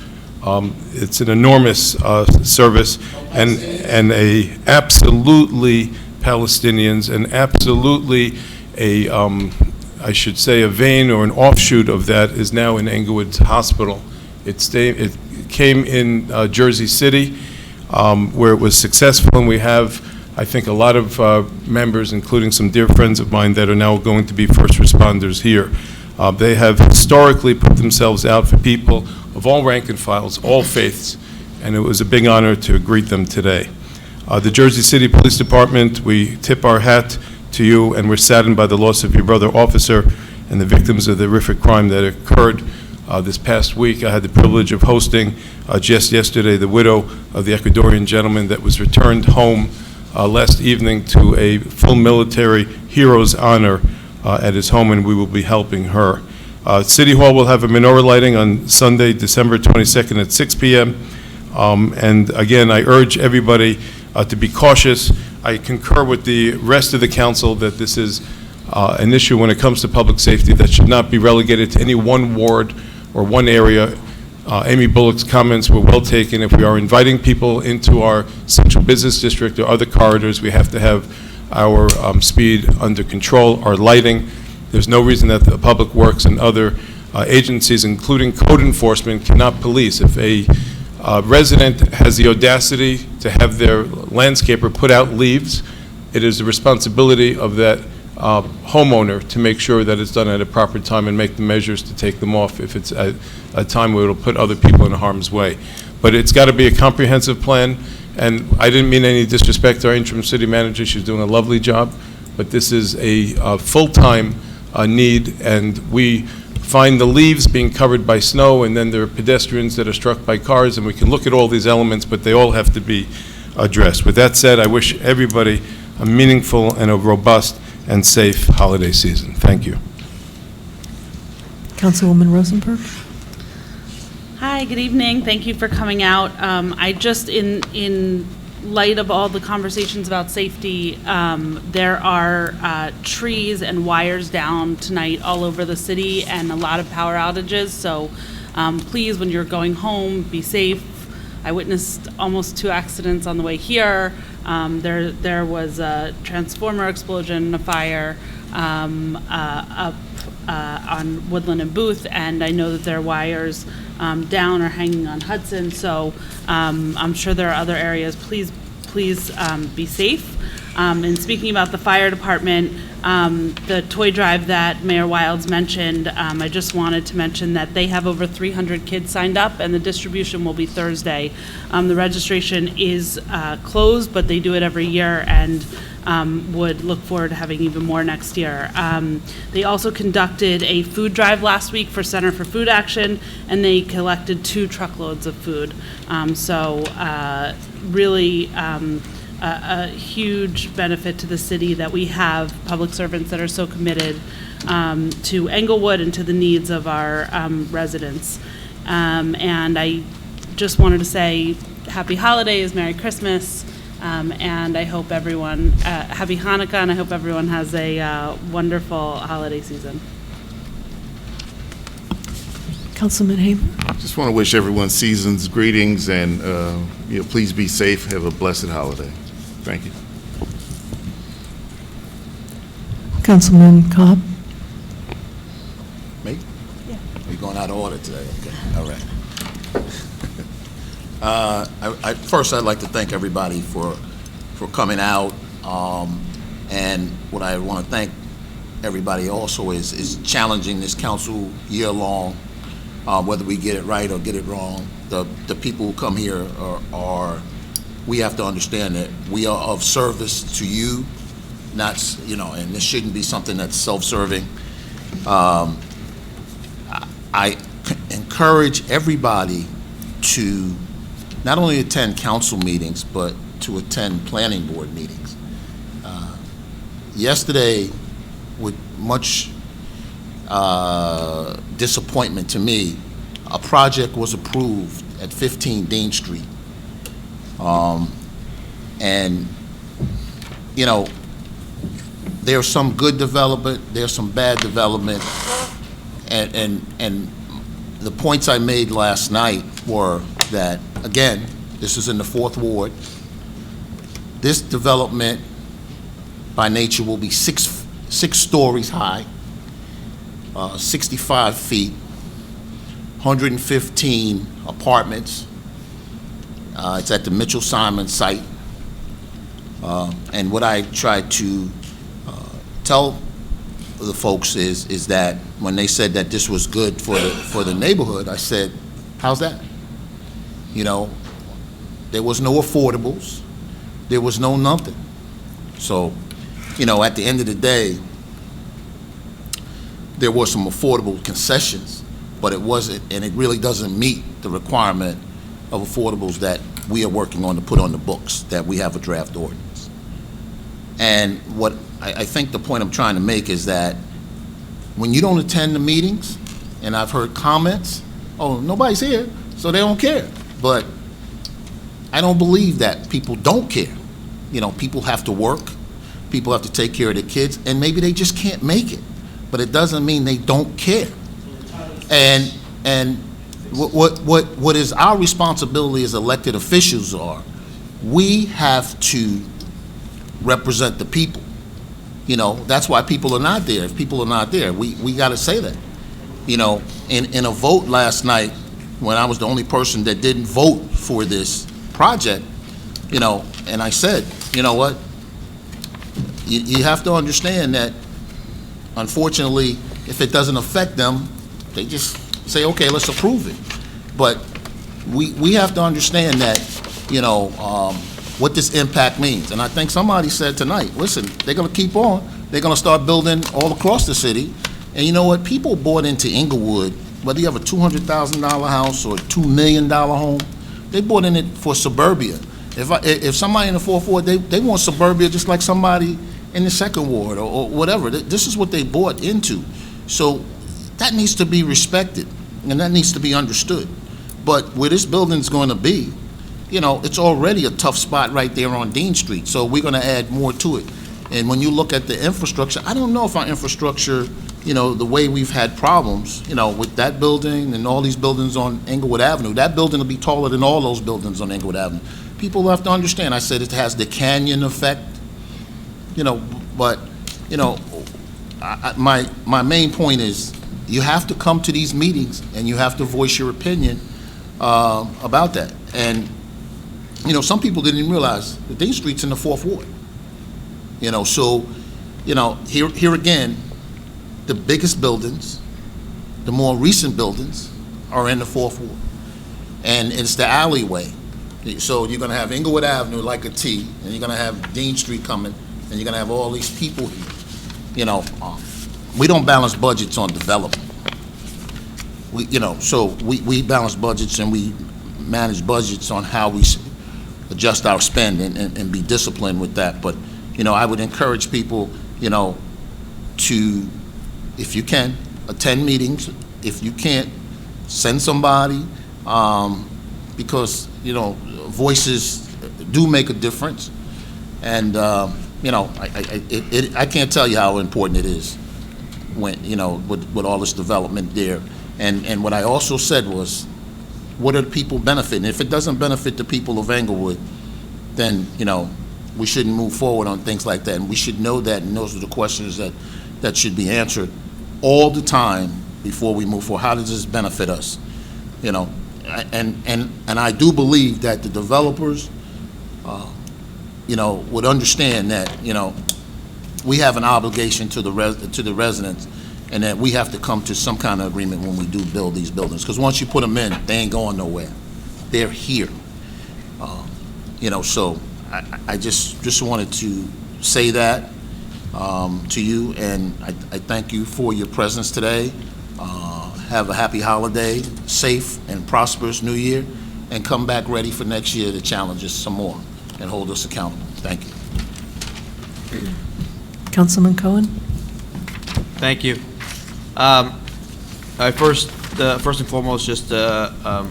It's an enormous service, and a absolutely Palestinians, and absolutely I should say, a vein or an offshoot of that is now in Englewood Hospital. It came in Jersey City, where it was successful, and we have, I think, a lot of members, including some dear friends of mine, that are now going to be first responders here. They have historically put themselves out for people of all rank and files, all faiths, and it was a big honor to greet them today. The Jersey City Police Department, we tip our hat to you, and we're saddened by the loss of your brother officer and the victims of the horrific crime that occurred this past week. I had the privilege of hosting just yesterday the widow of the Ecuadorian gentleman that was returned home last evening to a full military hero's honor at his home, and we will be helping her. City Hall will have a menorah lighting on Sunday, December 22nd at 6 p.m. And again, I urge everybody to be cautious. I concur with the rest of the council that this is an issue when it comes to public safety that should not be relegated to any one ward or one area. Amy Bullock's comments were well taken. If we are inviting people into our central business district or other corridors, we have to have our speed under control, our lighting. There's no reason that the Public Works and other agencies, including code enforcement, cannot police. If a resident has the audacity to have their landscaper put out leaves, it is the responsibility of that homeowner to make sure that it's done at a proper time and make the measures to take them off if it's at a time where it'll put other people in harm's way. But it's got to be a comprehensive plan, and I didn't mean any disrespect to our interim city manager. She's doing a lovely job, but this is a full-time need, and we find the leaves being covered by snow, and then there are pedestrians that are struck by cars, and we can look at all these elements, but they all have to be addressed. With that said, I wish everybody a meaningful and a robust and safe holiday season. Thank you. Councilwoman Rosenberg? Hi, good evening. Thank you for coming out. I just, in light of all the conversations about safety, there are trees and wires down tonight all over the city and a lot of power outages. So please, when you're going home, be safe. I witnessed almost 2 accidents on the way here. There was a transformer explosion and a fire up on Woodland and Booth, and I know that there are wires down or hanging on Hudson, so I'm sure there are other areas. Please be safe. And speaking about the fire department, the toy drive that Mayor Wilds mentioned, I just wanted to mention that they have over 300 kids signed up, and the distribution will be Thursday. The registration is closed, but they do it every year, and would look forward to having even more next year. They also conducted a food drive last week for Center for Food Action, and they collected 2 truckloads of food. Really a huge benefit to the city that we have public servants that are so committed to Englewood and to the needs of our residents. And I just wanted to say happy holidays, Merry Christmas, and I hope everyone, happy Hanukkah, and I hope everyone has a wonderful holiday season. Councilman Hamer? Just want to wish everyone season's greetings, and please be safe. Have a blessed holiday. Thank you. Councilman Cobb? Me? Yeah. We're going out of order today. Okay. All right. First, I'd like to thank everybody for coming out. And what I want to thank everybody also is challenging this council year-long, whether we get it right or get it wrong. The people who come here are we have to understand that we are of service to you, not, and this shouldn't be something that's self-serving. I encourage everybody to not only attend council meetings, but to attend planning board meetings. Yesterday, with much disappointment to me, a project was approved at 15 Dean Street. And, you know, there's some good development, there's some bad development, and the points I made last night were that, again, this is in the 4th Ward. This development, by nature, will be six stories high, 65 feet, 115 apartments. It's at the Mitchell Simon site. And what I tried to tell the folks is that when they said that this was good for the neighborhood, I said, how's that? You know, there was no affordables, there was no nothing. So, you know, at the end of the day, there were some affordable concessions, but it wasn't, and it really doesn't meet the requirement of affordables that we are working on to put on the books, that we have a draft ordinance. And what I think the point I'm trying to make is that when you don't attend the meetings, and I've heard comments, oh, nobody's here, so they don't care. But I don't believe that people don't care. You know, people have to work, people have to take care of their kids, and maybe they just can't make it. But it doesn't mean they don't care. And what is our responsibility as elected officials are, we have to represent the people. You know, that's why people are not there. If people are not there, we got to say that. You know, in a vote last night, when I was the only person that didn't vote for this project, you know, and I said, you know what, you have to understand that, unfortunately, if it doesn't affect them, they just say, okay, let's approve it. But we have to understand that, you know, what this impact means. And I think somebody said tonight, listen, they're going to keep on. They're going to start building all across the city. And you know what? People bought into Englewood, whether you have a $200,000 house or a $2 million home, they bought in it for suburbia. If somebody in the 4th Ward, they want suburbia just like somebody in the 2nd Ward or whatever. This is what they bought into. So that needs to be respected, and that needs to be understood. But where this building's going to be, you know, it's already a tough spot right there on Dean Street, so we're going to add more to it. And when you look at the infrastructure, I don't know if our infrastructure, you know, the way we've had problems, you know, with that building and all these buildings on Englewood Avenue, that building will be taller than all those buildings on Englewood Avenue. People have to understand, I said it has the canyon effect, you know, but, you know, my main point is you have to come to these meetings and you have to voice your opinion about that. And, you know, some people didn't even realize that Dean Street's in the 4th Ward. You know, so, you know, here again, the biggest buildings, the more recent buildings are in the 4th Ward. And it's the alleyway. So you're going to have Englewood Avenue like a T, and you're going to have Dean Street coming, and you're going to have all these people here. You know, we don't balance budgets on development. You know, so we balance budgets and we manage budgets on how we adjust our spend and be disciplined with that. But, you know, I would encourage people, you know, to, if you can, attend meetings. If you can't, send somebody, because, you know, voices do make a difference. And, you know, I can't tell you how important it is when, you know, with all this development there. And what I also said was, what are the people benefiting? If it doesn't benefit the people of Englewood, then, you know, we shouldn't move forward on things like that. And we should know that, and those are the questions that should be answered all the time before we move forward. How does this benefit us? You know, and I do believe that the developers, you know, would understand that, you know, we have an obligation to the residents, and that we have to come to some kind of agreement when we do build these buildings. Because once you put them in, they ain't going nowhere. They're here. You know, so I just wanted to say that to you, and I thank you for your presence today. have a happy holiday, safe and prosperous new year, and come back ready for next year to challenge us some more and hold us accountable. Thank you. Councilman Cohen? Thank you. First and foremost, just I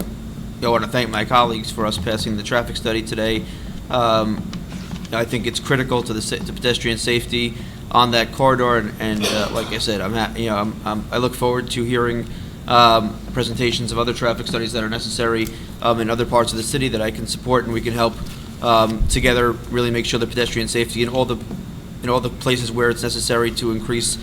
want to thank my colleagues for us passing the traffic study today. I think it's critical to to pedestrian safety on that corridor, and like I said, I look forward to hearing presentations of other traffic studies that are necessary in other parts of the city that I can support, and we can help together really make sure the pedestrian safety in all the places where it's necessary to increase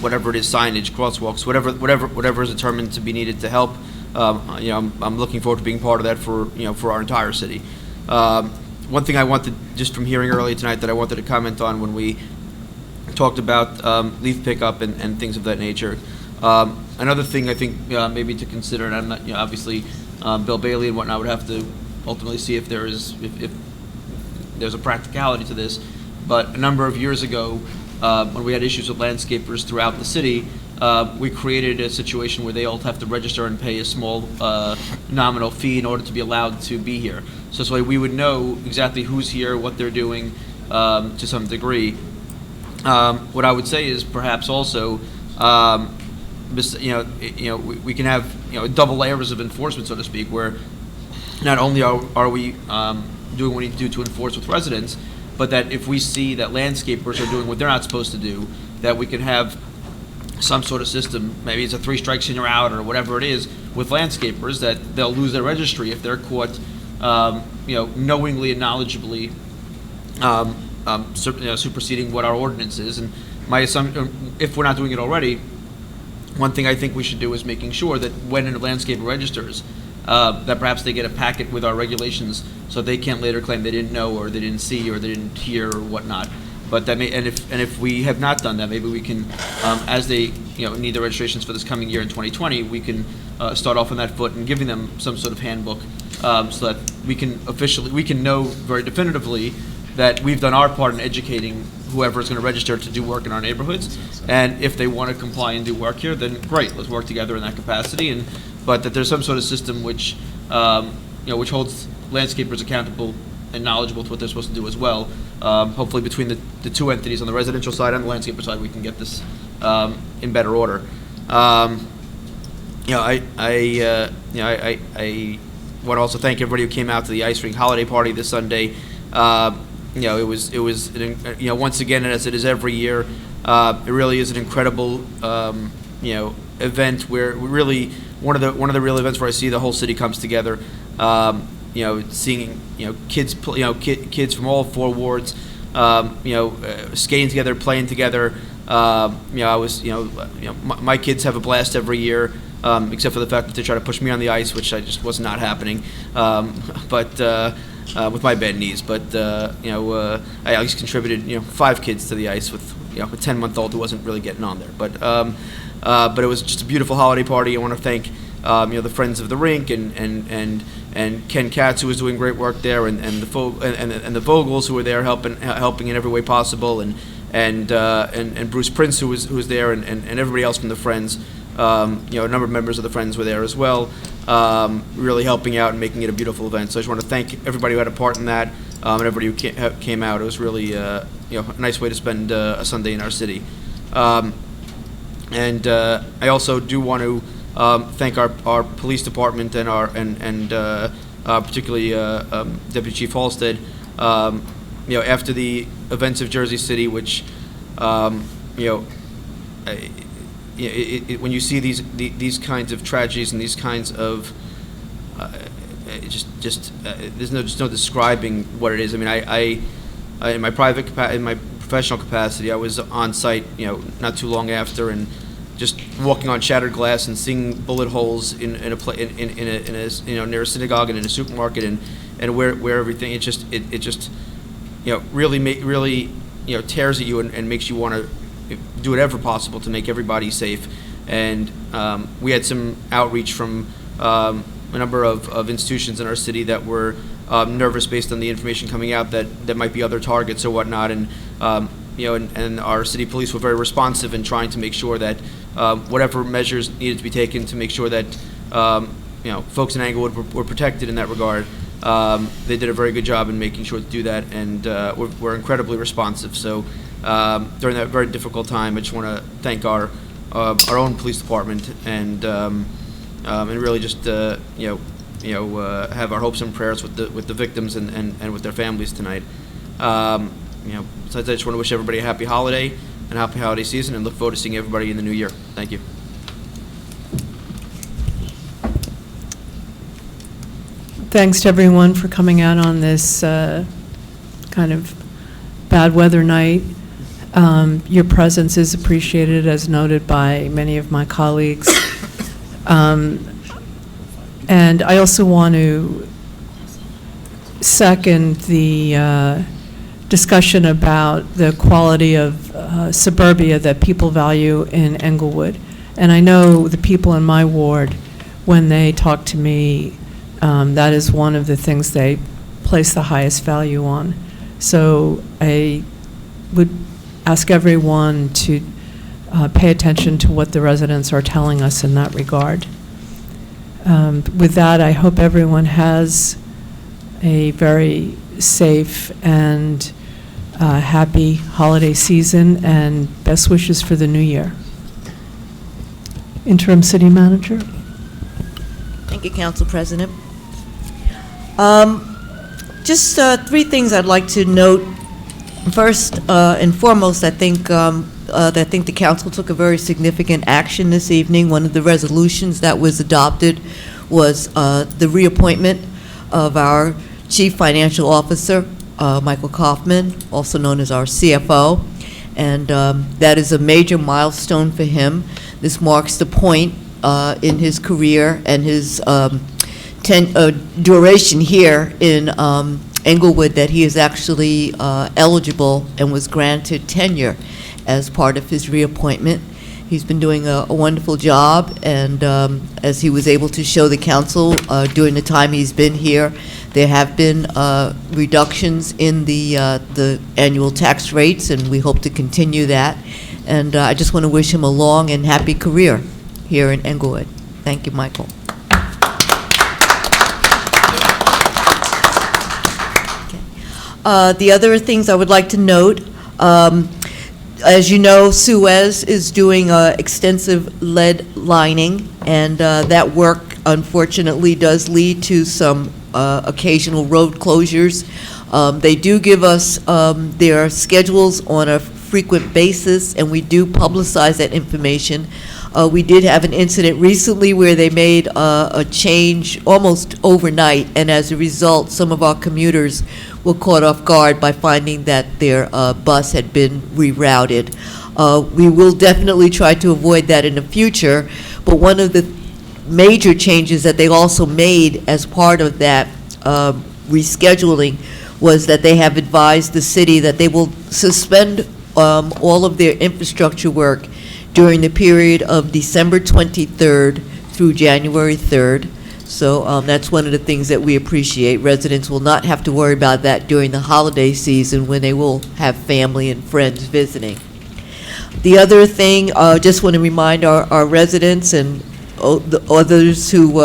whatever it is, signage, crosswalks, whatever is determined to be needed to help. I'm looking forward to being part of that for our entire city. One thing I wanted, just from hearing earlier tonight, that I wanted to comment on when we talked about leaf pickup and things of that nature. Another thing I think maybe to consider, and I'm not, obviously Bill Bailey and whatnot would have to ultimately see if there's a practicality to this, but a number of years ago, when we had issues with landscapers throughout the city, we created a situation where they all have to register and pay a small nominal fee in order to be allowed to be here. So this way we would know exactly who's here, what they're doing to some degree. What I would say is perhaps also, we can have double layers of enforcement, so to speak, where not only are we doing what we need to do to enforce with residents, but that if we see that landscapers are doing what they're not supposed to do, that we can have some sort of system, maybe it's a 3 strikes and you're out or whatever it is, with landscapers, that they'll lose their registry if they're caught, knowingly and knowledgeably superseding what our ordinance is. And my assumption, if we're not doing it already, one thing I think we should do is making sure that when a landscaper registers, that perhaps they get a packet with our regulations so they can't later claim they didn't know or they didn't see or they didn't hear or whatnot. But that may, and if we have not done that, maybe we can, as they need the registrations for this coming year in 2020, we can start off on that foot and giving them some sort of handbook so that we can know very definitively that we've done our part in educating whoever is going to register to do work in our neighborhoods. And if they want to comply and do work here, then great, let's work together in that capacity. But that there's some sort of system which which holds landscapers accountable and knowledgeable to what they're supposed to do as well. Hopefully between the two entities on the residential side and the landscaper side, we can get this in better order. I want to also thank everybody who came out to the ice rink holiday party this Sunday. It was once again, as it is every year, it really is an incredible event where we really one of the real events where I see the whole city comes together. Seeing kids kids from all 4 wards skating together, playing together. My kids have a blast every year, except for the fact that they try to push me on the ice, which I just was not happening. With my bad knees, but I at least contributed 5 kids to the ice with a 10-month-old who wasn't really getting on there. But it was just a beautiful holiday party. I want to thank the Friends of the Rink and Ken Katz, who was doing great work there, and the Vogels, who were there helping in every way possible, and Bruce Prince, who was there, and everybody else from the Friends. A number of members of the Friends were there as well, really helping out and making it a beautiful event. So I just want to thank everybody who had a part in that, and everybody who came out. It was really a nice way to spend a Sunday in our city. And I also do want to thank our police department and particularly Deputy Chief Halstead. After the events of Jersey City, which when you see these kinds of tragedies and these kinds of there's no describing what it is. I mean, I in my professional capacity, I was on site, not too long after, and just walking on shattered glass and seeing bullet holes in a near a synagogue and in a supermarket and where everything it just really tears at you and makes you want to do whatever possible to make everybody safe. And we had some outreach from a number of institutions in our city that were nervous based on the information coming out that might be other targets or whatnot. And and our city police were very responsive in trying to make sure that whatever measures needed to be taken to make sure that, folks in Englewood were protected in that regard. They did a very good job in making sure to do that, and were incredibly responsive. So during that very difficult time, I just want to thank our own police department and really just have our hopes and prayers with the victims and with their families tonight. Besides, I just want to wish everybody a happy holiday and happy holiday season, and look forward to seeing everybody in the new year. Thank you. Thanks to everyone for coming out on this kind of bad weather night. Your presence is appreciated, as noted by many of my colleagues. And I also want to second the discussion about the quality of suburbia that people value in Englewood. And I know the people in my ward, when they talk to me, that is one of the things they place the highest value on. So I would ask everyone to pay attention to what the residents are telling us in that regard. With that, I hope everyone has a very safe and happy holiday season, and best wishes for the new year. Interim City Manager. Thank you, Council President. Just three things I'd like to note. First and foremost, I think the council took a very significant action this evening. One of the resolutions that was adopted was the reappointment of our Chief Financial Officer, Michael Kaufman, also known as our CFO, and that is a major milestone for him. This marks the point in his career and his duration here in Englewood that he is actually eligible and was granted tenure as part of his reappointment. He's been doing a wonderful job, and as he was able to show the council during the time he's been here, there have been reductions in the annual tax rates, and we hope to continue that. And I just want to wish him a long and happy career here in Englewood. Thank you, Michael. The other things I would like to note, as you know, Suez is doing extensive lead lining, and that work unfortunately does lead to some occasional road closures. They do give us their schedules on a frequent basis, and we do publicize that information. We did have an incident recently where they made a change almost overnight, and as a result, some of our commuters were caught off guard by finding that their bus had been rerouted. We will definitely try to avoid that in the future, but one of the major changes that they also made as part of that rescheduling was that they have advised the city that they will suspend all of their infrastructure work during the period of December 23rd through January 3rd. So that's one of the things that we appreciate. Residents will not have to worry about that during the holiday season when they will have family and friends visiting. The other thing, just want to remind our residents and the others who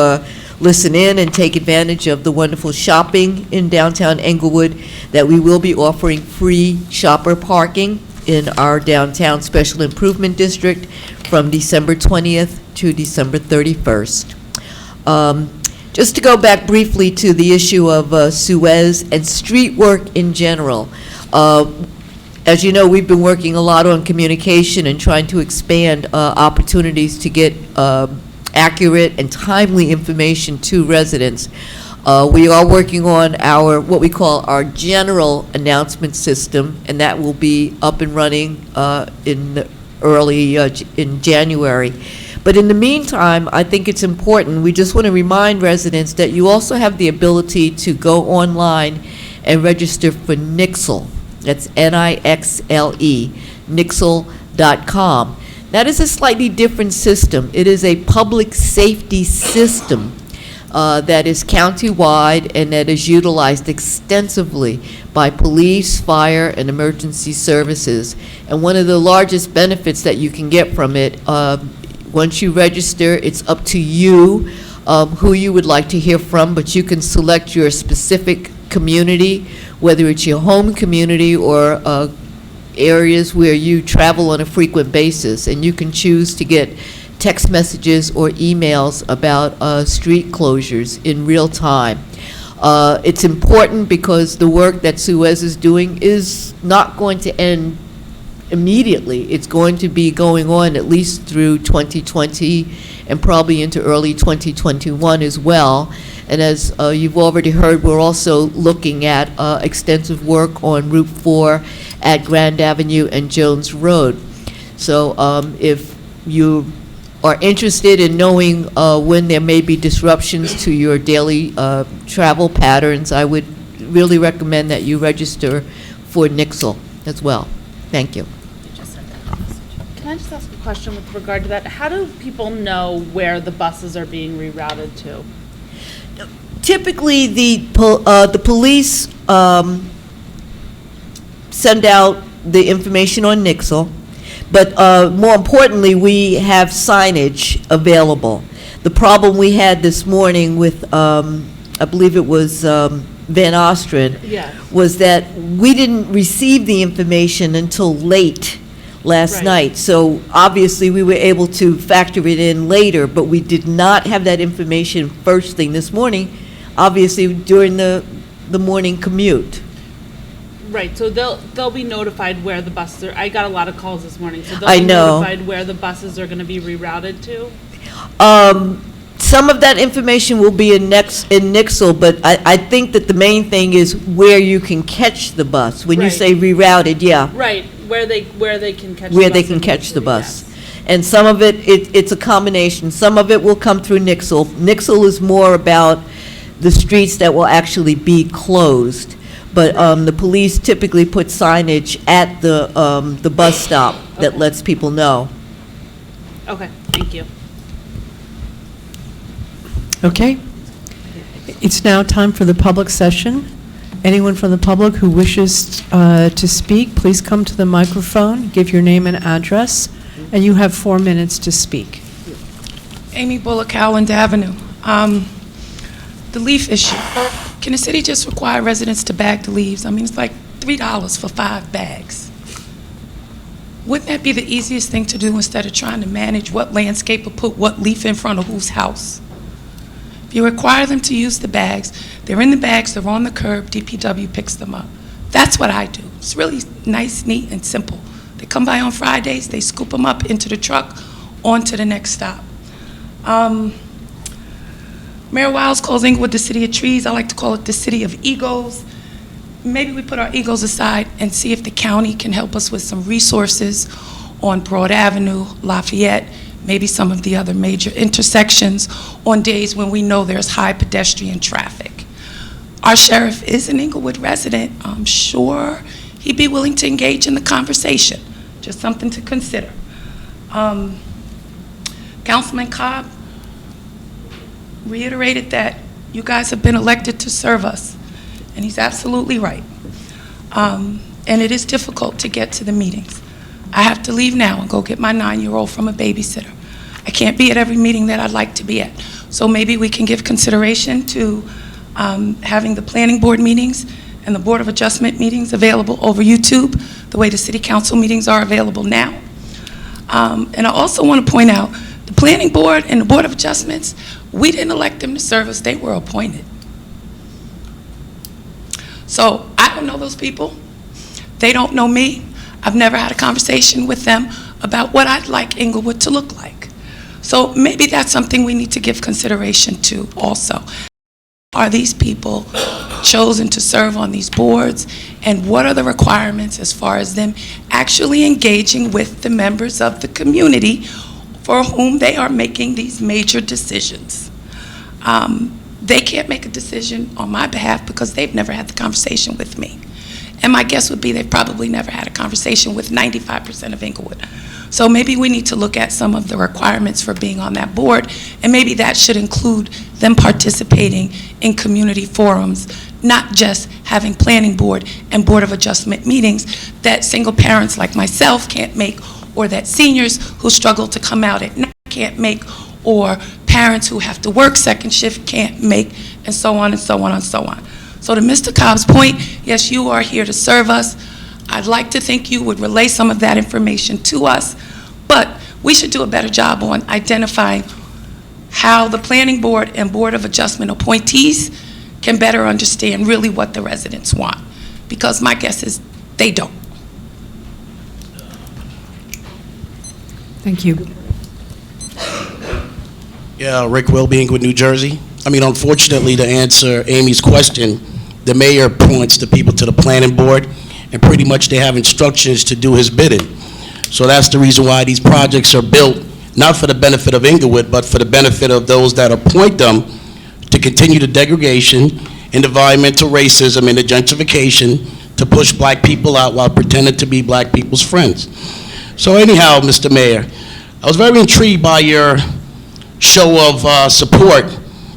listen in and take advantage of the wonderful shopping in downtown Englewood that we will be offering free shopper parking in our downtown special improvement district from December 20th to December 31st. Just to go back briefly to the issue of Suez and street work in general. As you know, we've been working a lot on communication and trying to expand opportunities to get accurate and timely information to residents. We are working on our, what we call our general announcement system, and that will be up and running in January. But in the meantime, I think it's important, we just want to remind residents that you also have the ability to go online and register for Nixle. That's N-I-X-L-E, Nixle.com. That is a slightly different system. It is a public safety system that is countywide and that is utilized extensively by police, fire, and emergency services. And one of the largest benefits that you can get from it, once you register, it's up to you who you would like to hear from, but you can select your specific community, whether it's your home community or areas where you travel on a frequent basis, and you can choose to get text messages or emails about street closures in real time. It's important because the work that Suez is doing is not going to end immediately. It's going to be going on at least through 2020 and probably into early 2021 as well. And as you've already heard, we're also looking at extensive work on Route 4 at Grand Avenue and Jones Road. So if you are interested in knowing when there may be disruptions to your daily travel patterns, I would really recommend that you register for Nixle as well. Thank you. Can I just ask a question with regard to that? How do people know where the buses are being rerouted to? Typically, the police send out the information on Nixle, but more importantly, we have signage available. The problem we had this morning with, I believe it was Van Ostrin, was that we didn't receive the information until late last night. So obviously, we were able to factor it in later, but we did not have that information first thing this morning, obviously during the morning commute. Right, so they'll be notified where the buses are. I got a lot of calls this morning, so I they'll be know. notified where the buses are going to be rerouted to? Some of that information will be in Nixle, but I think that the main thing is where you can catch the bus. When you Right. say rerouted, yeah. Right, where they can catch the bus. Where they can catch the bus. And some of it's a combination. Some of it will come through Nixle. Nixle is more about the streets that will actually be closed. But the police typically put signage at the bus stop that lets people know. Okay, thank you. Okay. It's now time for the public session. Anyone from the public who wishes to speak, please come to the microphone, give your name and address, and you have 4 minutes to speak. Amy Bullock, Howland Avenue. The leaf issue. Can the city just require residents to bag the leaves? I mean, it's like $3 for 5 bags. Wouldn't that be the easiest thing to do instead of trying to manage what landscaper put what leaf in front of whose house? If you require them to use the bags, they're in the bags, they're on the curb, DPW picks them up. That's what I do. It's really nice, neat, and simple. They come by on Fridays, they scoop them up into the truck, on to the next stop. Mayor Wiles calls Englewood the city of trees. I like to call it the city of egos. Maybe we put our egos aside and see if the county can help us with some resources on Broad Avenue, Lafayette, maybe some of the other major intersections on days when we know there's high pedestrian traffic. Our sheriff is an Englewood resident. I'm sure he'd be willing to engage in the conversation. Just something to consider. Councilman Cobb reiterated that you guys have been elected to serve us, and he's absolutely right. And it is difficult to get to the meetings. I have to leave now and go get my 9-year-old from a babysitter. I can't be at every meeting that I'd like to be at. So maybe we can give consideration to having the planning board meetings and the Board of Adjustment meetings available over YouTube, the way the city council meetings are available now. And I also want to point out, the planning board and the Board of Adjustments, we didn't elect them to serve us, they were appointed. So I don't know those people. They don't know me. I've never had a conversation with them about what I'd like Englewood to look like. So maybe that's something we need to give consideration to also. Are these people chosen to serve on these boards? And what are the requirements as far as them actually engaging with the members of the community for whom they are making these major decisions? They can't make a decision on my behalf because they've never had the conversation with me. And my guess would be they've probably never had a conversation with 95% of Englewood. So maybe we need to look at some of the requirements for being on that board, and maybe that should include them participating in community forums, not just having planning board and board of adjustment meetings that single parents like myself can't make, or that seniors who struggle to come out at night can't make, or parents who have to work second shift can't make, and so on and so on and so on. So to Mr. Cobb's point, yes, you are here to serve us. I'd like to think you would relay some of that information to us, but we should do a better job on identifying how the planning board and board of adjustment appointees can better understand really what the residents want, because my guess is they don't. Thank you. Yeah, Rick Wilby, Englewood, New Jersey. I mean, unfortunately, to answer Amy's question, the mayor points the people to the planning board, and pretty much they have instructions to do his bidding. So that's the reason why these projects are built, not for the benefit of Englewood, but for the benefit of those that appoint them to continue the degradation and environmental racism and the gentrification to push black people out while pretending to be black people's friends. So anyhow, Mr. Mayor, I was very intrigued by your show of support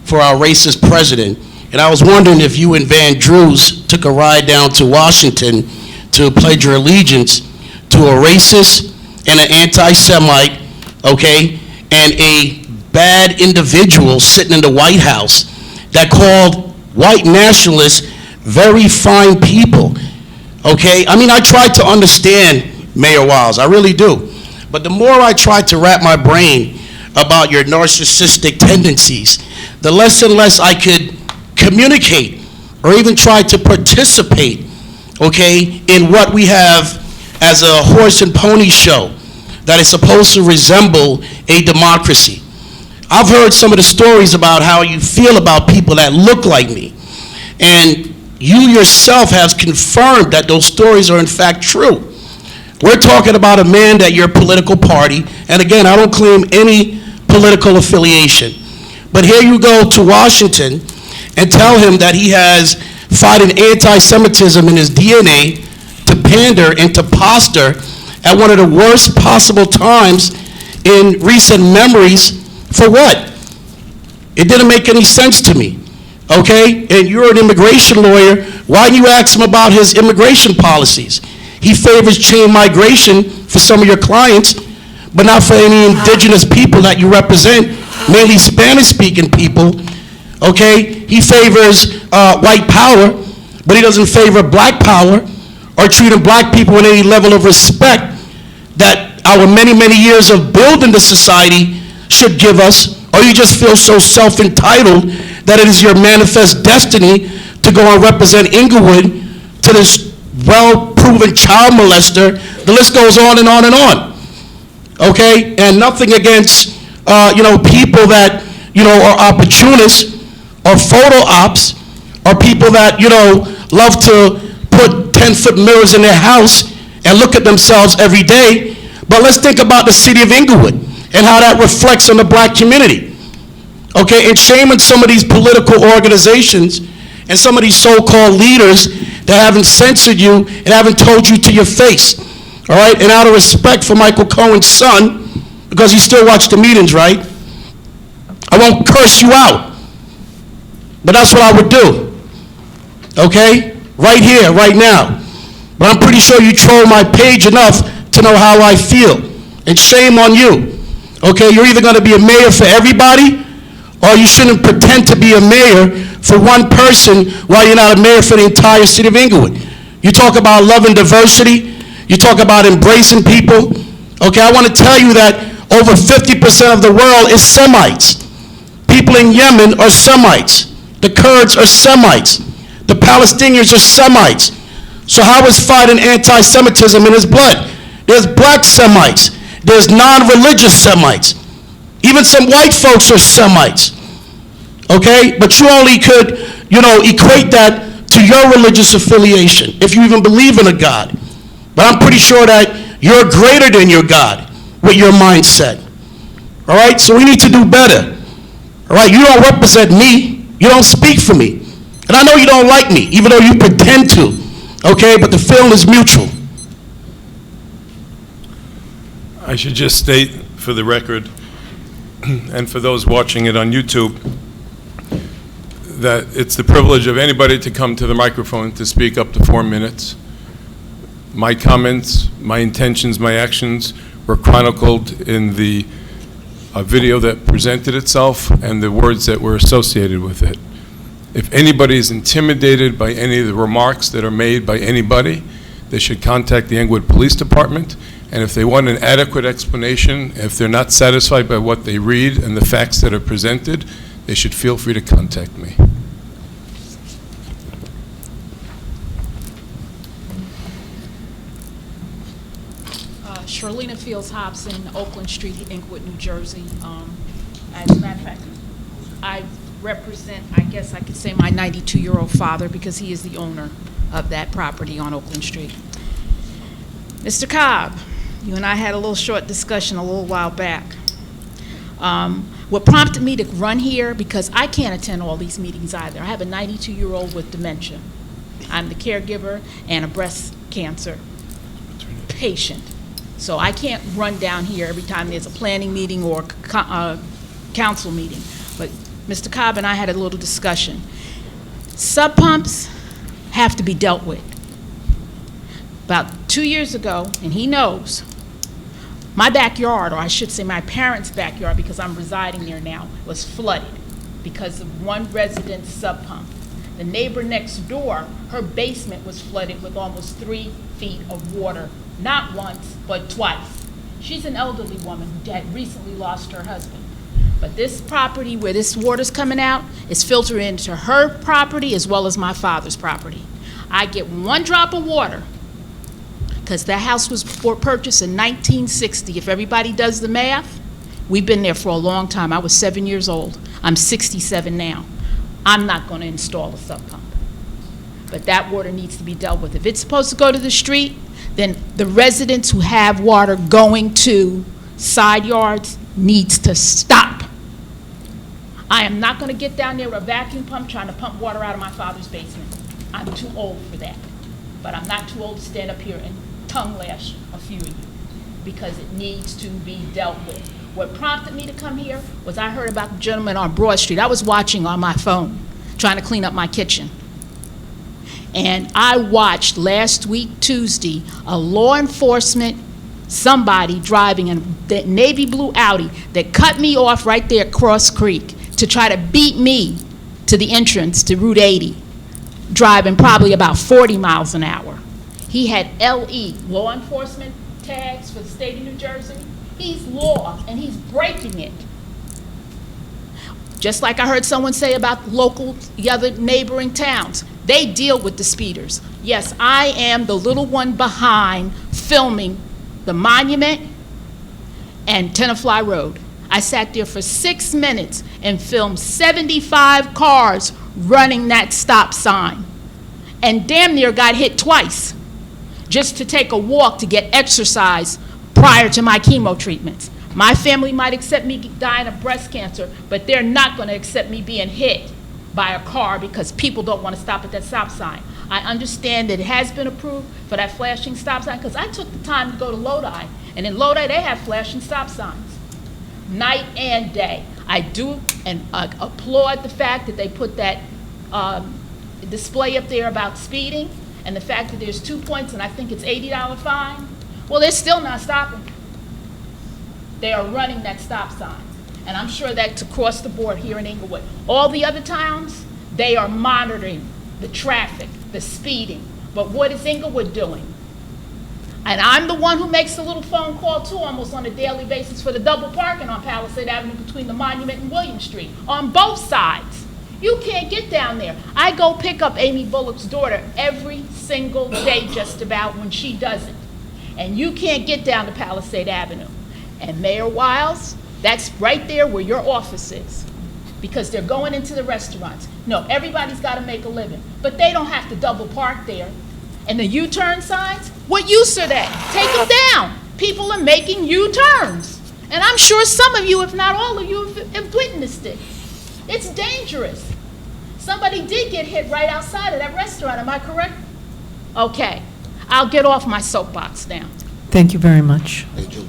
for our racist president, and I was wondering if you and Van Drews took a ride down to Washington to pledge your allegiance to a racist and an anti-Semite, okay, and a bad individual sitting in the White House that called white nationalists very fine people, okay? I mean, I tried to understand Mayor Wiles, I really do. But the more I tried to wrap my brain about your narcissistic tendencies, the less and less I could communicate or even try to participate, okay, in what we have as a horse and pony show that is supposed to resemble a democracy. I've heard some of the stories about how you feel about people that look like me, and you yourself have confirmed that those stories are in fact true. We're talking about a man that your political party, and again, I don't claim any political affiliation, but here you go to Washington and tell him that he has fighting anti-Semitism in his DNA to pander and to posture at one of the worst possible times in recent memories. For what? It didn't make any sense to me, okay? And you're an immigration lawyer. Why do you ask him about his immigration policies? He favors chain migration for some of your clients, but not for any indigenous people that you represent, mainly Spanish-speaking people, okay? He favors white power, but he doesn't favor black power or treating black people with any level of respect that our many, many years of building the society should give us. Or you just feel so self-entitled that it is your manifest destiny to go and represent Englewood to this well-proven child molester. The list goes on and on and on. Okay? And nothing against, people that, are opportunists or photo ops or people that, love to put 10-foot mirrors in their house and look at themselves every day. But let's think about the city of Englewood and how that reflects on the black community. Okay? And shame on some of these political organizations and some of these so-called leaders that haven't censored you and haven't told you to your face, all right? And out of respect for Michael Cohen's son, because he still watched the meetings, right? I won't curse you out, but that's what I would do, okay? Right here, right now. But I'm pretty sure you troll my page enough to know how I feel, and shame on you, okay? You're either gonna be a mayor for everybody, or you shouldn't pretend to be a mayor for one person while you're not a mayor for the entire city of Englewood. You talk about love and diversity. You talk about embracing people. Okay, I want to tell you that over 50% of the world is Semites. People in Yemen are Semites. The Kurds are Semites. The Palestinians are Semites. So how is fighting anti-Semitism in his blood? There's black Semites. There's non-religious Semites. Even some white folks are Semites. Okay? But you only could, equate that to your religious affiliation, if you even believe in a God. But I'm pretty sure that you're greater than your God with your mindset. All right? So we need to do better. All right? You don't represent me. You don't speak for me. And I know you don't like me, even though you pretend to. Okay? But the feeling is mutual. I should just state for the record, and for those watching it on YouTube, that it's the privilege of anybody to come to the microphone to speak up to 4 minutes. My comments, my intentions, my actions were chronicled in the video that presented itself and the words that were associated with it. If anybody is intimidated by any of the remarks that are made by anybody, they should contact the Englewood Police Department. And if they want an adequate explanation, if they're not satisfied by what they read and the facts that are presented, they should feel free to contact me. Charlena Fields Hobson, Oakland Street, Englewood, New Jersey. As a matter of fact, I represent, I guess I could say, my 92-year-old father because he is the owner of that property on Oakland Street. Mr. Cobb, you and I had a little short discussion a little while back. What prompted me to run here, because I can't attend all these meetings either. I have a 92-year-old with dementia. I'm the caregiver and a breast cancer patient. So I can't run down here every time there's a planning meeting or council meeting. But Mr. Cobb and I had a little discussion. Sub pumps have to be dealt with. About 2 years ago, and he knows, my backyard, or I should say my parents' backyard, because I'm residing there now, was flooded because of one resident's sub pump. The neighbor next door, her basement was flooded with almost 3 feet of water, not once, but twice. She's an elderly woman who had recently lost her husband. But this property where this water's coming out is filtered into her property as well as my father's property. I get 1 drop of water because the house was purchased in 1960. If everybody does the math, we've been there for a long time. I was 7 years old. I'm 67 now. I'm not going to install a sub pump. But that water needs to be dealt with. If it's supposed to go to the street, then the residents who have water going to side yards needs to stop. I am not going to get down there with a vacuum pump trying to pump water out of my father's basement. I'm too old for that. But I'm not too old to stand up here and tongue lash a few of you because it needs to be dealt with. What prompted me to come here was I heard about the gentleman on Broad Street. I was watching on my phone, trying to clean up my kitchen. And I watched last week, Tuesday, a law enforcement, somebody driving in that navy blue Audi that cut me off right there at Cross Creek to try to beat me to the entrance to Route 80, driving probably about 40 miles an hour. He had LE, law enforcement tags for the state of New Jersey. He's law, and he's breaking it. Just like I heard someone say about the other neighboring towns. They deal with the speeders. Yes, I am the little one behind filming the monument and Tenafly Road. I sat there for 6 minutes and filmed 75 cars running that stop sign and damn near got hit twice just to take a walk to get exercise prior to my chemo treatments. My family might accept me dying of breast cancer, but they're not going to accept me being hit by a car because people don't want to stop at that stop sign. I understand that it has been approved for that flashing stop sign because I took the time to go to Lodi, and in Lodi they have flashing stop signs, night and day. I do and applaud the fact that they put that display up there about speeding and the fact that there's 2 points and I think it's $80 fine. Well, they're still not stopping. They are running that stop sign. And I'm sure that's across the board here in Englewood. All the other towns, they are monitoring the traffic, the speeding. But what is Englewood doing? And I'm the one who makes a little phone call too, almost on a daily basis, for the double parking on Palisade Avenue between the Monument and William Street, on both sides. You can't get down there. I go pick up Amy Bullock's daughter every single day just about when she does it. And you can't get down to Palisade Avenue. And Mayor Wiles, that's right there where your office is, because they're going into the restaurants. No, everybody's got to make a living, but they don't have to double park there. And the U-turn signs, what use are they? Take them down. People are making U-turns. And I'm sure some of you, if not all of you, have witnessed it. It's dangerous. Somebody did get hit right outside of that restaurant, am I correct? Okay, I'll get off my soapbox now. Thank you very much. Hey, Julie.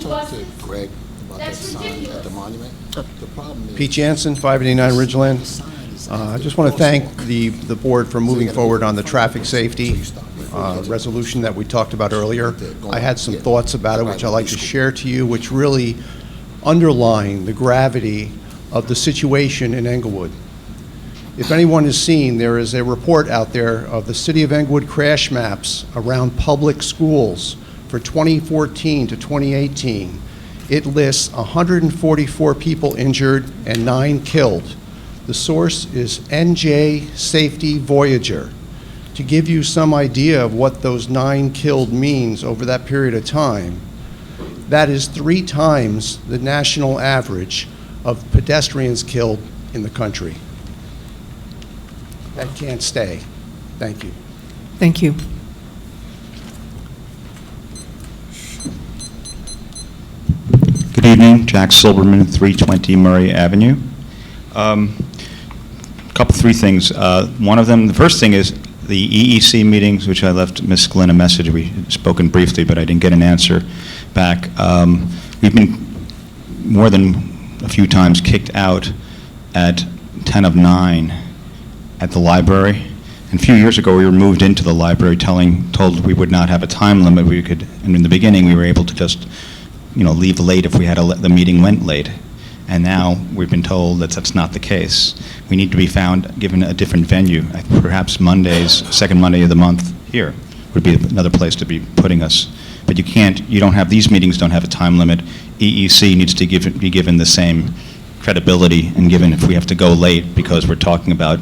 talk to Greg about that sign at the monument? The problem is... Pete Jansen, 589 Ridgeland. I just want to thank the board for moving forward on the traffic safety resolution that we talked about earlier. I had some thoughts about it, which I'd like to share to you, which really underline the gravity of the situation in Englewood. If anyone has seen, there is a report out there of the City of Englewood crash maps around public schools for 2014 to 2018. It lists 144 people injured and 9 killed. The source is NJ Safety Voyager. To give you some idea of what those 9 killed means over that period of time, that is 3 times the national average of pedestrians killed in the country. That can't stay. Thank you. Thank you. Good evening, Jack Silberman, 320 Murray Avenue. Three things. One of them, the first thing is the EEC meetings, which I left Ms. Glenn a message. We had spoken briefly, but I didn't get an answer back. We've been more than a few times kicked out at 10 of 9 at the library. And a few years ago, we were moved into the library told we would not have a time limit. And in the beginning, we were able to just, leave late if we had the meeting went late. And now we've been told that that's not the case. We need to be given a different venue. Perhaps second Monday of the month here would be another place to be putting us. But these meetings don't have a time limit. EEC needs to be given the same credibility, and given if we have to go late because we're talking about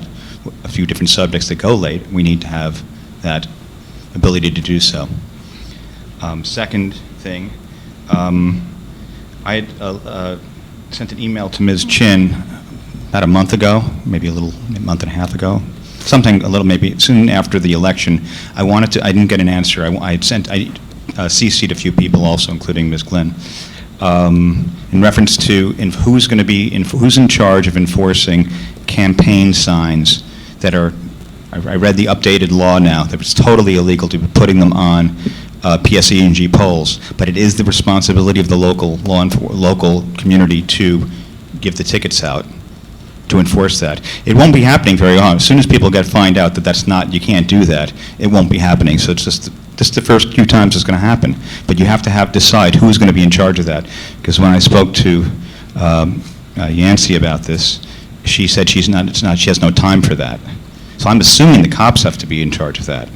a few different subjects that go late, we need to have that ability to do so. Second thing, I had sent an email to Ms. Chin about a month ago, maybe a month and a half ago, maybe soon after the election. I didn't get an answer. I CC'd a few people also, including Ms. Glenn, in reference to who's in charge of enforcing campaign signs that are, I read the updated law now, that it's totally illegal to be putting them on PSE&G poles, but it is the responsibility of the local community to give the tickets out, to enforce that. It won't be happening very often. As soon as people find out that you can't do that, it won't be happening. So it's just the first few times it's going to happen. But you have to decide who's going to be in charge of that. Because when I spoke to Yancey about this, she said she has no time for that. So I'm assuming the cops have to be in charge of that.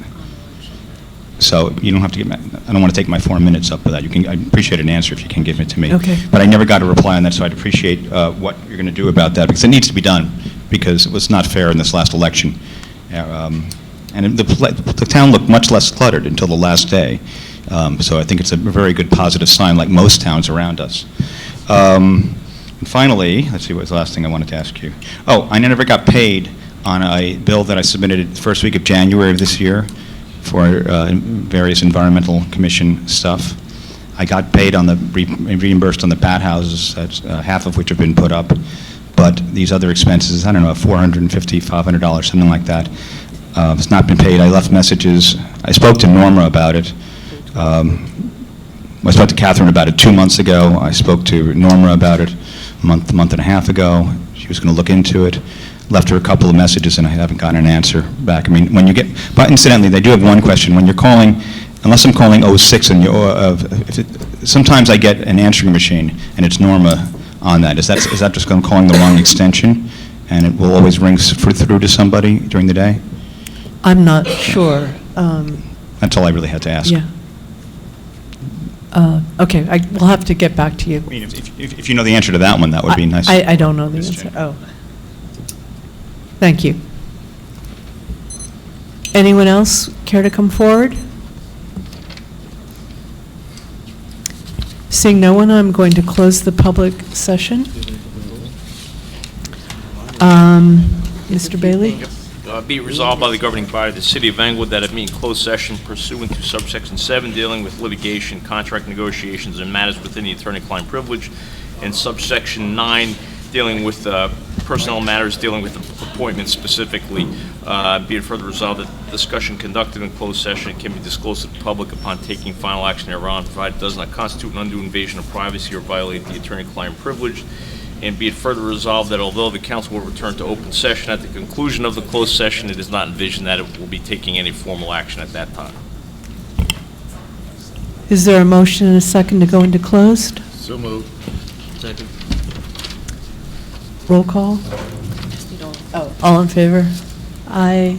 So you don't have to I don't want to take my 4 minutes up with that. I appreciate an answer if you can give it to me. Okay. But I never got a reply on that, so I'd appreciate what you're going to do about that, because it needs to be done, because it was not fair in this last election. And the town looked much less cluttered until the last day. So I think it's a very good positive sign, like most towns around us. And finally, let's see, what was the last thing I wanted to ask you? Oh, I never got paid on a bill that I submitted the first week of January of this year for various environmental commission stuff. I got paid on reimbursed on the bat houses, half of which have been put up, but these other expenses, I don't know, $450, $500, something like that. It's not been paid. I left messages. I spoke to Norma about it. I spoke to Catherine about it 2 months ago. I spoke to Norma about it a month and a half ago. She was going to look into it. Left her a couple of messages, and I haven't gotten an answer back. I mean, but incidentally, they do have one question. When you're calling, unless I'm calling 06, sometimes I get an answering machine, and it's Norma on that. Is that just calling the wrong extension, and it will always ring through to somebody during the day? I'm not sure. That's all I really had to ask. Yeah. Okay, we'll have to get back to you. I mean, if you know the answer to that one, that would be nice. I don't know the answer. Oh. Thank you. Anyone else care to come forward? Seeing no one, I'm going to close the public session. Mr. Bailey? Be it resolved by the governing body of the City of Englewood that it meet in closed session pursuant to subsection 7 dealing with litigation, contract negotiations, and matters within the attorney-client privilege, and subsection 9 dealing with personnel matters, dealing with appointments specifically. Be it further resolved that discussion conducted in closed session can be disclosed to the public upon taking final action thereon, provided it does not constitute an undue invasion of privacy or violate the attorney-client privilege. And be it further resolved that although the council will return to open session at the conclusion of the closed session, it is not envisioned that it will be taking any formal action at that time. Is there a motion and a second to go into closed? So moved. Second. Roll call? All in favor? Aye.